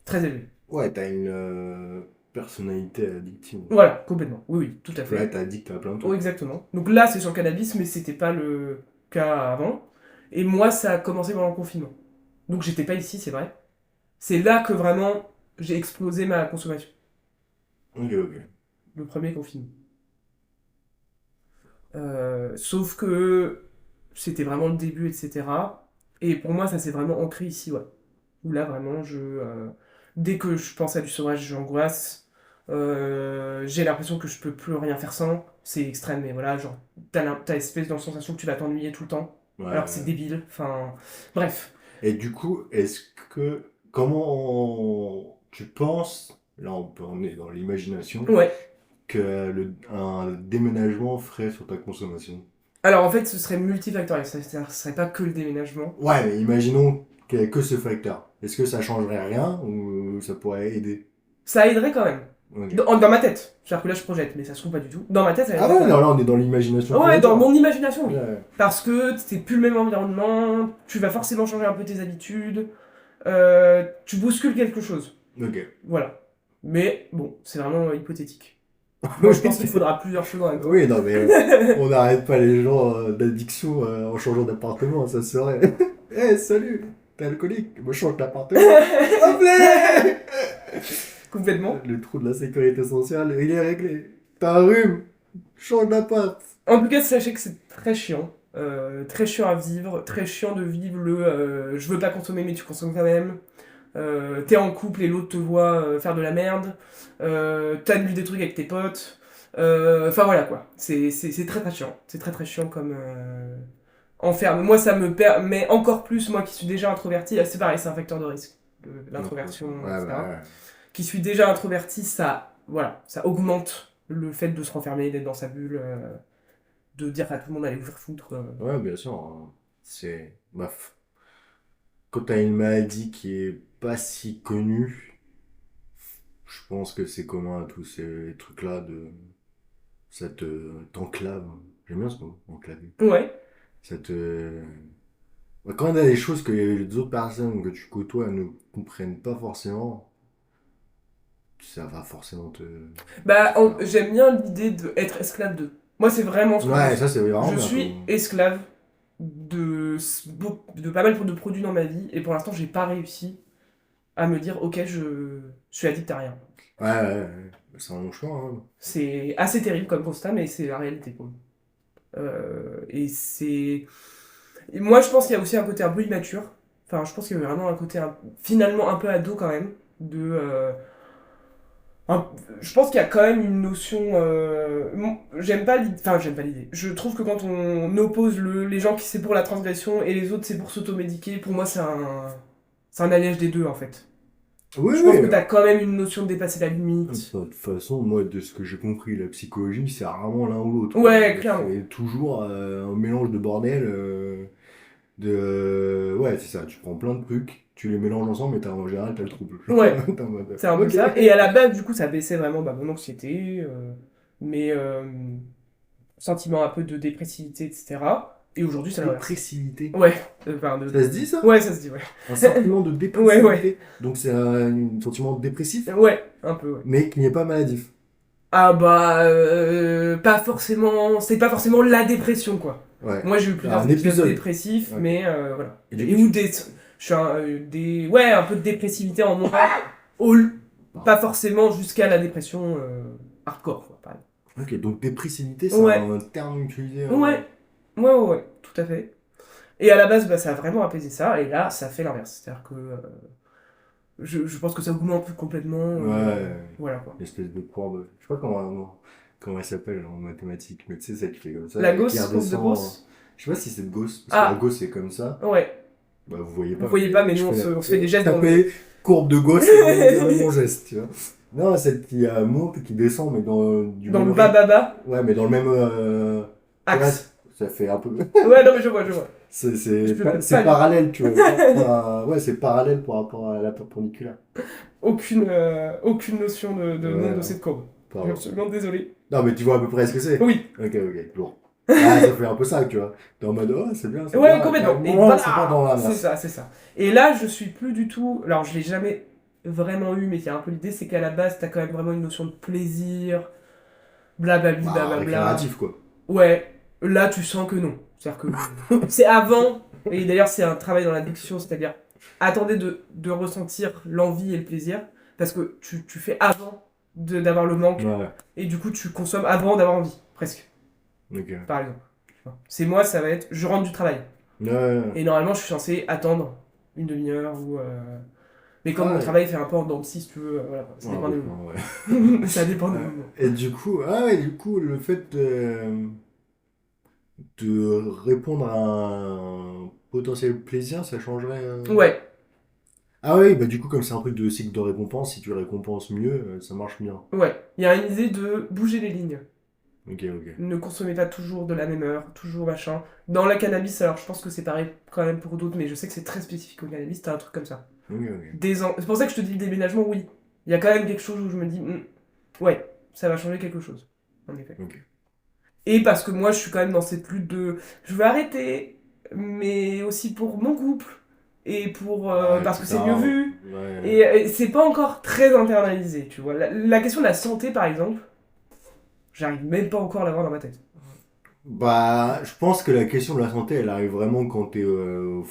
très élevé. Ouais, t'as une personnalité addictive. Voilà, complètement. Oui, oui, tout à Là, fait. t'es addict à plein de Oh, trucs. exactement. Donc là, c'est sur le cannabis, mais c'était pas le cas avant. Et moi, ça a commencé pendant le confinement. Donc j'étais pas ici, c'est vrai. C'est là que vraiment j'ai explosé ma consommation. Ok, ok. Le premier confinement. Sauf que c'était vraiment le début, etc. Et pour moi, ça s'est vraiment ancré ici, ouais. Où là, vraiment, dès que je pense à du sauvage, j'angoisse. J'ai l'impression que je peux plus rien faire sans. C'est extrême, mais voilà, genre, t'as espèce de sensation que tu vas t'ennuyer tout le temps. Ouais, Alors que c'est ouais. débile. Enfin, bref. Et du coup, comment tu penses, là on est dans l'imagination, Ouais. que un déménagement ferait sur ta consommation? Alors en fait, ce serait multifactoriel. C'est-à-dire, ce serait pas que le déménagement. Ouais, mais imaginons qu'il n'y ait que ce facteur. Est-ce que ça changerait rien ou ça pourrait aider? Ça aiderait quand même. Ok. Dans ma tête. C'est-à-dire que là, je projette, mais ça se trouve pas du tout. Dans ma tête, ça Ah aiderait quand ouais, non, même. là on est dans l'imagination pure Ouais, et dans dure. mon imagination, oui. Ouais. Parce que c'est plus le même environnement, tu vas forcément changer un peu tes habitudes, tu bouscules quelque chose. Ok. Voilà. Mais bon, c'est vraiment hypothétique. Moi, je Oui, pense qu'il faudra plusieurs choses en même temps. oui, non, mais on n'arrête pas les gens d'addiction en changeant d'appartement, ça serait. Eh, salut, t'es alcoolique, moi je change d'appartement. Hop là. Complètement. Le trou de la sécurité sociale, il est réglé. T'as un rhume, change d'appart. En tout cas, sachez que c'est très chiant. Très chiant à vivre, très chiant de vivre le je veux pas consommer mais tu consommes quand même. T'es en couple et l'autre te voit faire de la merde. T'annules des trucs avec tes potes. Enfin voilà quoi. C'est très très chiant. C'est très très chiant comme enferme. Moi ça me permet encore plus, moi qui suis déjà introverti, c'est pareil, c'est un facteur de risque. L'introversion, Ouais, etc. ouais. Qui suis déjà introverti, ça, voilà, ça augmente le fait de se renfermer, d'être dans sa bulle, de dire à tout le monde d'aller vous faire foutre. Ouais, bien sûr, hein. C'est. Bref. Quand t'as une maladie qui est pas si connue, je pense que c'est commun à tous ces trucs-là de. Ça t'enclave. J'aime bien ce mot, enclaver. Ouais. Ça te. Bah, quand il y a des choses que les autres personnes que tu côtoies ne comprennent pas forcément, ça va forcément te Bah, faire. j'aime bien l'idée d'être esclave d'eux. Moi, c'est vraiment ce que je Ouais, ça ressens. c'est vraiment Je bien suis comme. esclave de pas mal de produits dans ma vie, et pour l'instant, j'ai pas réussi à me dire, ok, je suis addict à rien. Ouais, ouais, ouais. C'est un long chemin, hein. C'est assez terrible comme constat, mais c'est la réalité, quoi. Et c'est. Et moi, je pense qu'il y a aussi un côté un peu immature. Enfin, je pense qu'il y a vraiment un côté finalement un peu ado quand même. De. Je pense qu'il y a quand même une notion. J'aime pas l'idée. Enfin, j'aime pas l'idée. Je trouve que quand on oppose les gens qui c'est pour la transgression et les autres c'est pour s'automédiquer, pour moi c'est un alliage des deux en fait. Oui, Je pense que oui. t'as quand même une notion de dépasser la limite. De toute façon, moi, de ce que j'ai compris, la psychologie, c'est rarement l'un ou l'autre, quoi. Ouais, clairement. C'est toujours un mélange de bordel. Ouais, c'est ça. Tu prends plein de trucs, tu les mélanges ensemble, et en général, t'as le trouble. Ouais, T'es en mode, c'est un peu ok. ça. Et à la base, du coup, ça baissait vraiment mon anxiété, mes sentiments un peu de dépressivité, etc. Et aujourd'hui, c'est l'inverse. Dépressivité. Ouais, enfin, Ça se dit, ça? ouais, ça se dit, ouais. Un sentiment de Ouais, ouais. dépressivité. Donc, c'est un sentiment dépressif, Ouais, un peu, ouais. mais qui n'est pas maladif. Ah bah, pas forcément, c'est pas forcément la dépression, quoi. Ouais. Moi, j'ai eu plusieurs Un épisodes épisode. dépressifs, Ouais. mais voilà. Et du Et coup, ou des, je suis ouais, un peu de dépressivité en moi, pas forcément jusqu'à la dépression hardcore, quoi, pareil. Ok, donc dépressivité, c'est Ouais, un terme utilisé. ouais, ouais, tout à fait. Et à la base, bah, ça a vraiment apaisé ça, et là, ça fait l'inverse. C'est-à-dire que je pense que ça augmente complètement, Ouais, voilà, quoi. l'espèce de courbe. Je sais pas comment elle s'appelle en mathématiques, mais tu sais, celle qui fait comme ça La et qui Gauss, courbe de redescend. Gauss. Je sais pas si c'est de Gauss, parce que la Ah, Gauss c'est comme ça. ouais. Bah, vous voyez Vous pas, voyez pas, mais je nous, fais on se fait des gestes dans taper courbe de Gauss et mon geste, tu vois. Non, celle qui monte et qui descend, mais dans du dans même le rythme. bas-bas-bas, Ouais, mais dans le même. Ouais, axe. ça fait un peu. Ouais, non, mais je vois, je vois. Je peux même C'est pas parallèle, tu vois. Ouais, c'est parallèle par rapport à la perpendiculaire. aucune notion de Ouais, nom de non, cette courbe. Je suis pardon. absolument désolé. Non, mais tu vois à peu près ce que c'est. Oui. Ok, lourd. Ah, ça fait un peu ça, tu vois. T'es en mode, oh, c'est bien, c'est Ouais, bien. Et puis, complètement. Et non, c'est pas dans voilà, c'est l'inverse. ça, c'est ça. Et là, je suis plus du tout. Alors, je l'ai jamais vraiment eu, mais il y a un peu l'idée, c'est qu'à la base, t'as quand même vraiment une notion de plaisir, blablabli, Bah, blablabla. récréatif, quoi. Ouais, là, tu sens que non. C'est-à-dire que c'est avant, et d'ailleurs, c'est un travail dans l'addiction, c'est-à-dire attendez de ressentir l'envie et le plaisir, parce que tu fais avant d'avoir le manque, Ouais, et du coup, tu consommes avant d'avoir envie, presque, ok. par exemple. C'est moi, ça va être, je rentre du travail. Ouais, Et normalement, je suis censé attendre une demi-heure ou Mais comme mon Ouais. travail fait un peu en dents de scie, si tu veux, voilà, ça Ouais, dépend des heureusement, moments. ouais. Ça dépend des moments. Et du coup, le fait de répondre à un potentiel plaisir, ça changerait. Ouais, Ah oui, bah du coup, comme c'est un truc de cycle de récompense, si tu récompenses mieux, ça marche bien. ouais. Il y a une idée de bouger les lignes. Ok, ok. Ne consommez pas toujours de la même heure, toujours machin. Dans la cannabis, alors je pense que c'est pareil quand même pour d'autres, mais je sais que c'est très spécifique au cannabis, t'as un truc comme ça. Ok, ok. C'est pour ça que je te dis le déménagement, oui. Il y a quand même quelque chose où je me dis, ouais, ça va changer quelque chose. En effet. Ok. Et parce que moi, je suis quand même dans cette lutte de, je veux arrêter, mais aussi pour mon couple, et pour Ouais, parce plus que c'est mieux tard. vu. Ouais. Et c'est pas encore très internalisé, tu vois. La question de la santé, par exemple, j'arrive même pas encore à l'avoir dans ma tête. Bah, je pense que la question de la santé, elle arrive vraiment quand t'es au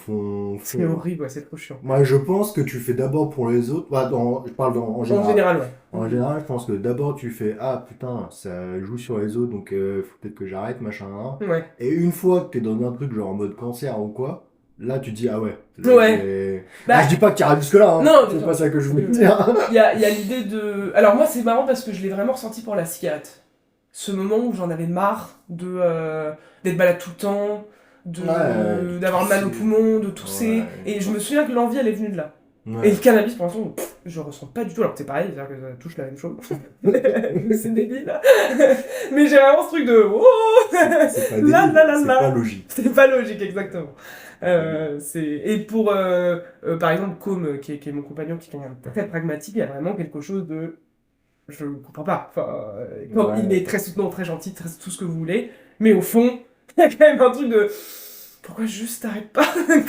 C'est fond. horrible, ouais, c'est trop chiant. Moi, je pense que tu fais d'abord pour les autres. Bah, je parle en En général. général, ouais. En général, je pense que d'abord tu fais ah putain, ça joue sur les autres, donc faut peut-être que j'arrête, machin. Hein. Ouais. Et une fois que t'es dans un truc genre en mode cancer ou quoi, là tu dis ah ouais, là Ouais. j'ai. Ah, Bah, je dis pas que tu arrives jusque-là, hein. non, bien C'est sûr. pas ça que je voulais dire. Il y a l'idée de. Alors, moi, c'est marrant parce que je l'ai vraiment ressenti pour la cigarette. Ce moment où j'en avais marre d'être malade tout le temps, Ouais, de d'avoir mal aux tousser. poumons, de tousser. Ouais. Et je me souviens que l'envie, elle est venue de là. Et le Ouais. cannabis, pour l'instant, je ressens pas du tout. Alors que c'est pareil, c'est-à-dire que ça touche la même chose. C'est débile. Mais j'ai vraiment ce truc de. Oh C'est pas là débile, là là c'est là. pas logique. C'est pas logique, exactement. C'est pas logique. Et pour, par exemple, Com, qui est mon compagnon, qui est quelqu'un de très pragmatique, il y a vraiment quelque chose de. Je comprends pas. Enfin, il Ouais. est très soutenant, très gentil, tout ce que vous voulez. Mais au fond, il y a quand même un truc de. Pourquoi juste t'arrêtes pas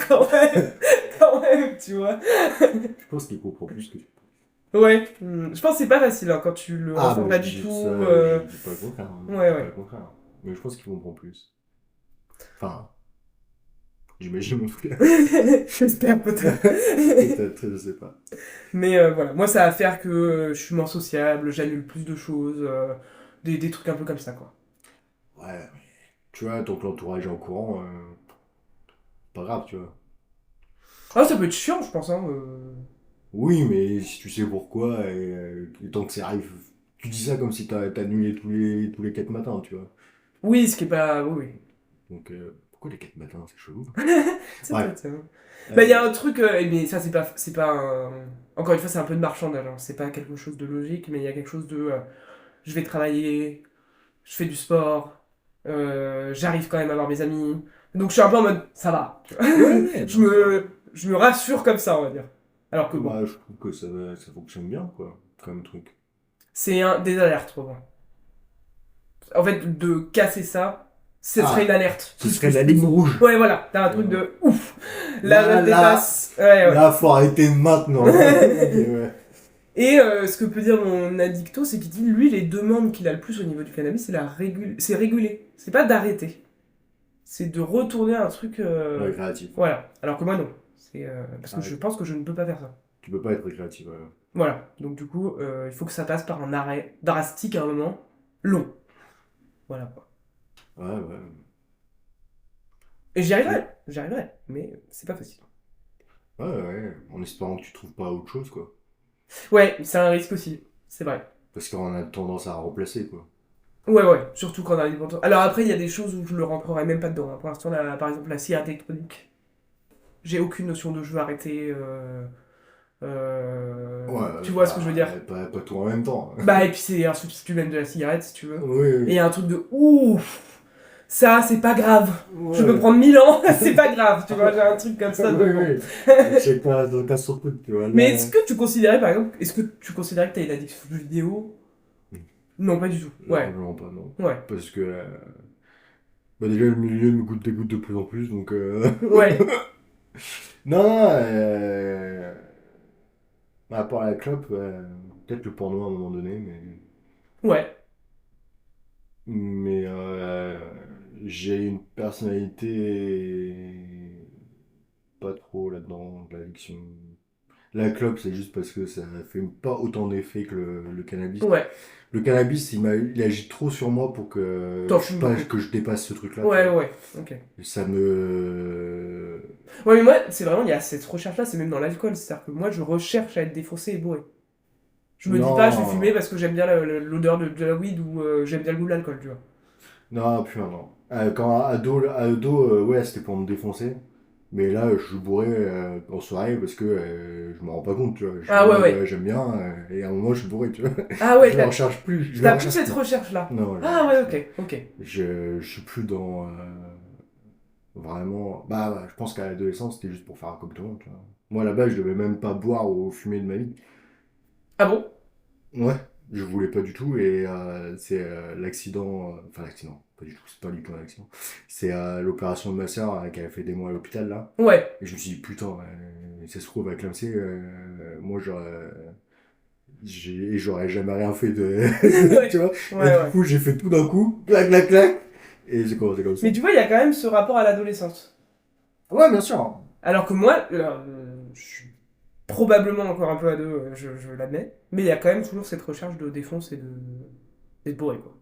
quand même, quand même, tu vois. Je pense qu'il comprend plus que tu. Ouais, je pense que c'est pas facile hein, quand tu le Ah ressens bah pas je du dis tout. ça, je dis pas le contraire. Hein. Ouais, Je dis pas le ouais. contraire. Mais je pense qu'il comprend plus. Enfin, j'imagine en tout cas. J'espère peut-être. Peut-être, je sais pas. Mais voilà, moi ça va faire que je suis moins sociable, j'annule plus de choses, des trucs un peu comme ça quoi. Ouais, mais tu vois, tant que l'entourage est en courant, pas grave, tu vois. Ah, ça peut être chiant, je pense. Hein, Oui, mais si tu sais pourquoi, et tant que ça arrive, tu dis ça comme si t'as annulé tous les 4 matins, tu vois. Oui, ce qui est pas. Oui, oui. Donc, pourquoi les 4 matins, c'est chelou. C'est Bref. peut-être ça. Bah, il y Euh, a un truc, mais ça, c'est pas Encore une fois, c'est un peu de marchandage, hein. C'est pas quelque chose de logique, mais il y a quelque chose de. Je vais travailler, je fais du sport, j'arrive quand même à voir mes amis. Donc je suis un peu en mode, ça va. Tu vois. ouais, ouais, je, non, ça va. me, je me rassure comme ça, on va dire. Alors que bon, Bah, je trouve que ça fonctionne bien, quoi, comme truc. c'est des alertes pour moi. En fait, de casser ça, ce serait une Ah, alerte. ce Plus, serait plus, la plus. ligne rouge. Ouais, voilà, t'as un truc Euh, de ouf. Là, Là, je là, dépasse. Ouais, ouais. là, faut arrêter maintenant. Ok, ouais. Et ce que peut dire mon addicto, c'est qu'il dit, lui, les demandes qu'il a le plus au niveau du cannabis, c'est réguler. C'est pas d'arrêter. C'est de retourner à un truc. Récréatif. Voilà. Alors que moi, non. Parce que je Arrête. pense que je ne peux pas faire ça. Tu peux pas être récréatif, ouais. Voilà. Donc, du coup, il faut que ça passe par un arrêt drastique à un moment long. Voilà. Ouais, ouais. Et j'y Et- arriverai. J'y arriverai. Mais c'est pas facile. Ouais, ouais. En espérant que tu trouves pas autre chose, quoi. Ouais, c'est un risque aussi. C'est vrai. Parce qu'on a tendance à remplacer, quoi. Ouais, ouais. Surtout quand on arrive longtemps. Alors après, il y a des choses où je le rentrerai même pas dedans. Hein. Pour l'instant, par exemple, la cigarette électronique. J'ai aucune notion de je veux arrêter. Ouais, Tu vois ce que je veux dire? pas tout en même temps. Bah, et puis c'est un substitut même de la cigarette, si tu veux. Oui, Et il oui. y a un truc de ouf, ça c'est pas grave. Je peux Ouais. prendre 1000 ans, c'est pas grave, tu vois, j'ai un truc comme ça. Oui, De... oui. Chacun son truc, tu vois. Mais Là... est-ce que tu considérais par exemple, est-ce que tu considérais que t'as une addiction aux jeux vidéo? Non, pas du tout. Non, Ouais, vraiment pas, non. ouais, Parce que bah déjà, le milieu dégoûte de plus en plus, donc. ouais, Non, non, à part la clope, peut-être le porno à un moment donné, ouais, mais j'ai une personnalité pas trop là-dedans, de l'addiction. La clope, c'est juste parce que ça fait pas autant d'effet que le cannabis. ouais. Le cannabis, il agit trop sur moi pour que T'en fumes beaucoup. que je dépasse ce truc-là, tu Ouais, vois. ouais, ok. Et ça me. Ouais, mais moi, c'est vraiment, il y a cette recherche-là, c'est même dans l'alcool. C'est-à-dire que moi, je recherche à être défoncé et bourré. Je me dis pas, je vais fumer Non, parce que j'aime bien l'odeur de la weed ou j'aime bien le goût de l'alcool, tu vois. non, plus non. Quand ado, ouais, c'était pour me défoncer. Mais là, je suis bourré en soirée parce que je me rends pas compte, tu vois. Je suis en Ah ouais, mode, ouais. j'aime bien, et à un moment, je suis bourré, tu vois. Ah ouais, Je le recherche plus, je le t'as plus recherche cette plus. recherche-là. Non, je le Ah ouais, recherche plus. ok, ok. Je suis plus dans vraiment. Bah, je pense qu'à l'adolescence, c'était juste pour faire comme tout le monde, tu vois. Moi, là-bas, je devais même pas boire ou fumer de ma vie. Ah bon? Ouais, je voulais pas du tout, et c'est l'accident. Enfin, l'accident, pas du tout, c'est pas du tout un accident. C'est l'opération de ma soeur qui a fait des mois à l'hôpital, là. Ouais. Et je me suis dit, putain, ça se trouve, avec l'AMC, moi, j'aurais jamais rien fait de. Tu Ouais, vois? Et ouais, du ouais. coup, j'ai fait tout d'un coup, clac, clac, clac. Et j'ai commencé comme ça. Mais tu vois, il y a quand même ce rapport à l'adolescence. Ouais, bien sûr. Alors que moi, je suis probablement encore un peu ado, je l'admets, mais il y a quand même toujours cette recherche de défonce et d'être bourré, quoi.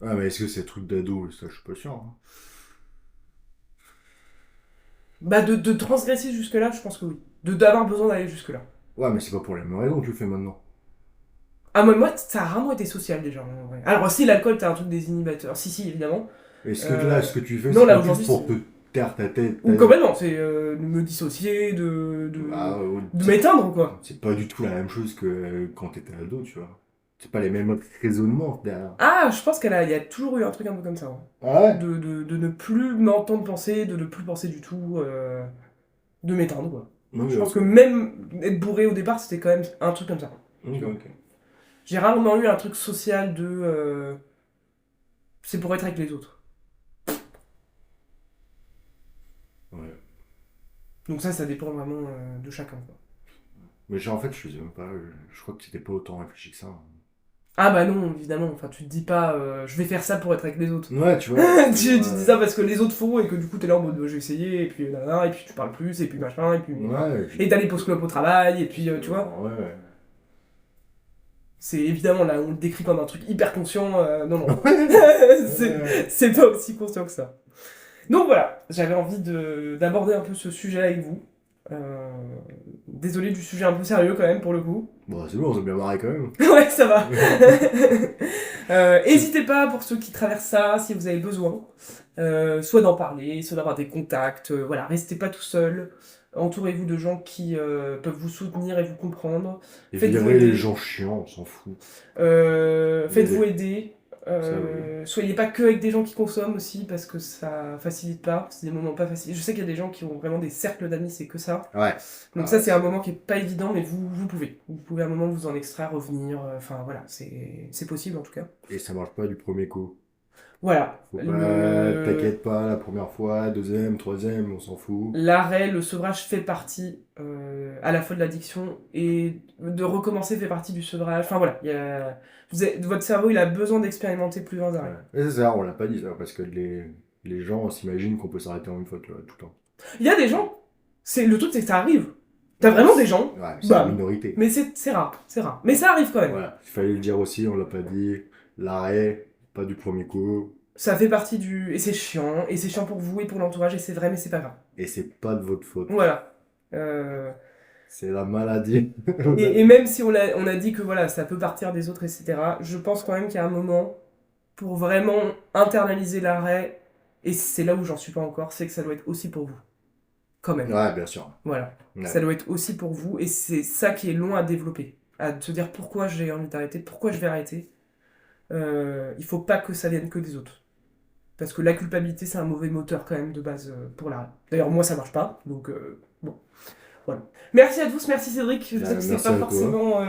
Ouais, mais est-ce que c'est truc d'ado? Ça, je suis pas sûr, hein. Bah, de transgresser jusque-là, je pense que oui. D'avoir besoin d'aller jusque-là. Ouais, mais c'est pas pour les mêmes raisons que tu le fais maintenant. Ah, moi, ça a rarement été social déjà, en vrai. Alors, si, l'alcool, t'as un truc désinhibateur. Si, si, évidemment. Est-ce que là, Euh, ce que tu fais, Non, c'est là, pas plus aujourd'hui, pour c'est. te taire ta tête? Ou complètement, c'est de me dissocier, Ah, de m'éteindre, quoi. c'est pas du tout la même chose que quand t'étais ado, tu vois. C'est pas les mêmes raisonnements derrière. Ah, je pense il y a toujours eu un truc un peu comme ça, hein. Ah ouais? De ne plus m'entendre penser, de ne plus penser du tout, de m'éteindre, quoi. Oui, Je pense ok. que même être bourré au départ, c'était quand même un truc comme ça. Ok, Tu vois. ok. J'ai rarement eu un truc social de. C'est pour être avec les autres. Ouais. Donc ça dépend vraiment de chacun, quoi. Mais genre, en fait, je faisais même pas. Je crois que c'était pas autant réfléchi que ça, hein. Ah bah non, évidemment, enfin tu te dis pas je vais faire ça pour être avec les autres. Ouais, tu vois. Tu dis ça parce que les autres font et que du coup t'es là en mode je vais essayer et puis nanana, et puis tu parles plus et puis machin et puis. Ouais, Et t'as les pauses clopes au travail et puis tu vois. Ouais, ouais. C'est évidemment là on le décrit comme un truc hyper conscient, non non. Ouais. C'est pas aussi conscient que ça. Donc voilà, j'avais envie d'aborder un peu ce sujet avec vous. Euh, Désolé du sujet un peu sérieux quand même pour le coup. Bon, c'est bon, on s'est bien marré quand même. Ouais, ça va. N'hésitez pas pour ceux qui traversent ça, si vous avez besoin, soit d'en parler, soit d'avoir des contacts. Voilà, restez pas tout seul. Entourez-vous de gens qui peuvent vous soutenir et vous comprendre. Et Faites-vous virer les aider. gens chiants, on s'en fout. Faites-vous aider. Ça, oui. Soyez pas que avec des gens qui consomment aussi parce que ça facilite pas. C'est des moments pas faciles. Je sais qu'il y a des gens qui ont vraiment des cercles d'amis, c'est que ça. Ouais. Donc Ah, ça c'est un moment qui est pas évident, mais vous pouvez. Vous pouvez à un moment vous en extraire, revenir. Enfin voilà, c'est possible en tout cas. Et ça marche pas du premier coup. Voilà. Faut pas, t'inquiète pas la première fois, deuxième, troisième, on s'en fout. L'arrêt, le sevrage fait partie à la fois de l'addiction et de recommencer fait partie du sevrage. Enfin voilà, votre cerveau il a besoin d'expérimenter plusieurs Ouais. arrêts. Et c'est ça, on l'a pas dit ça, parce que les gens s'imaginent qu'on peut s'arrêter en une fois, tu vois, tout le temps. Il y a des gens, le truc c'est que ça arrive. T'as vraiment des gens, Ouais, c'est la bam. minorité. Mais c'est rare, c'est rare. Mais ça arrive quand même. Voilà, il fallait le dire aussi, on l'a pas dit. L'arrêt, pas du premier coup. Ça fait partie du. Et c'est chiant pour vous et pour l'entourage, et c'est vrai, mais c'est pas grave. Et c'est pas de votre faute. Voilà. Euh, C'est la maladie. et même si on a dit que voilà, ça peut partir des autres, etc., je pense quand même qu'il y a un moment pour vraiment internaliser l'arrêt, et c'est là où j'en suis pas encore, c'est que ça doit être aussi pour vous. Quand même. Ouais, bien sûr. Voilà. Ouais. Ça doit être aussi pour vous, et c'est ça qui est long à développer. À se dire pourquoi j'ai envie d'arrêter, pourquoi je vais arrêter. Il faut pas que ça vienne que des autres. Parce que la culpabilité, c'est un mauvais moteur quand même de base pour l'arrêt. D'ailleurs, moi, ça marche pas, donc bon. Voilà. Merci à tous, merci Cédric. Je sais que c'était Merci pas à toi. forcément.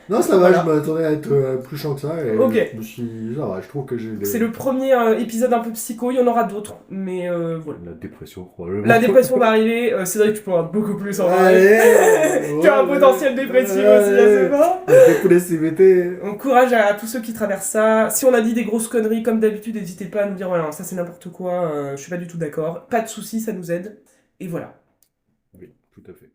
Non, ça va, Voilà. je m'attendais à être plus chiant que ça. Et Ok. je me suis. Ça va, je trouve que j'ai C'est le premier épisode un peu psycho, il y en aura d'autres, mais voilà. la dépression, probablement. La dépression va arriver, Cédric, tu pourras beaucoup plus en parler. Allez, Tu as un potentiel dépressif aussi, je sais pas. CBT. On courage à tous ceux qui traversent ça. Si on a dit des grosses conneries, comme d'habitude, n'hésitez pas à nous dire voilà, ça c'est n'importe quoi, je suis pas du tout d'accord. Pas de soucis, ça nous aide. Et voilà. Oui, tout à fait.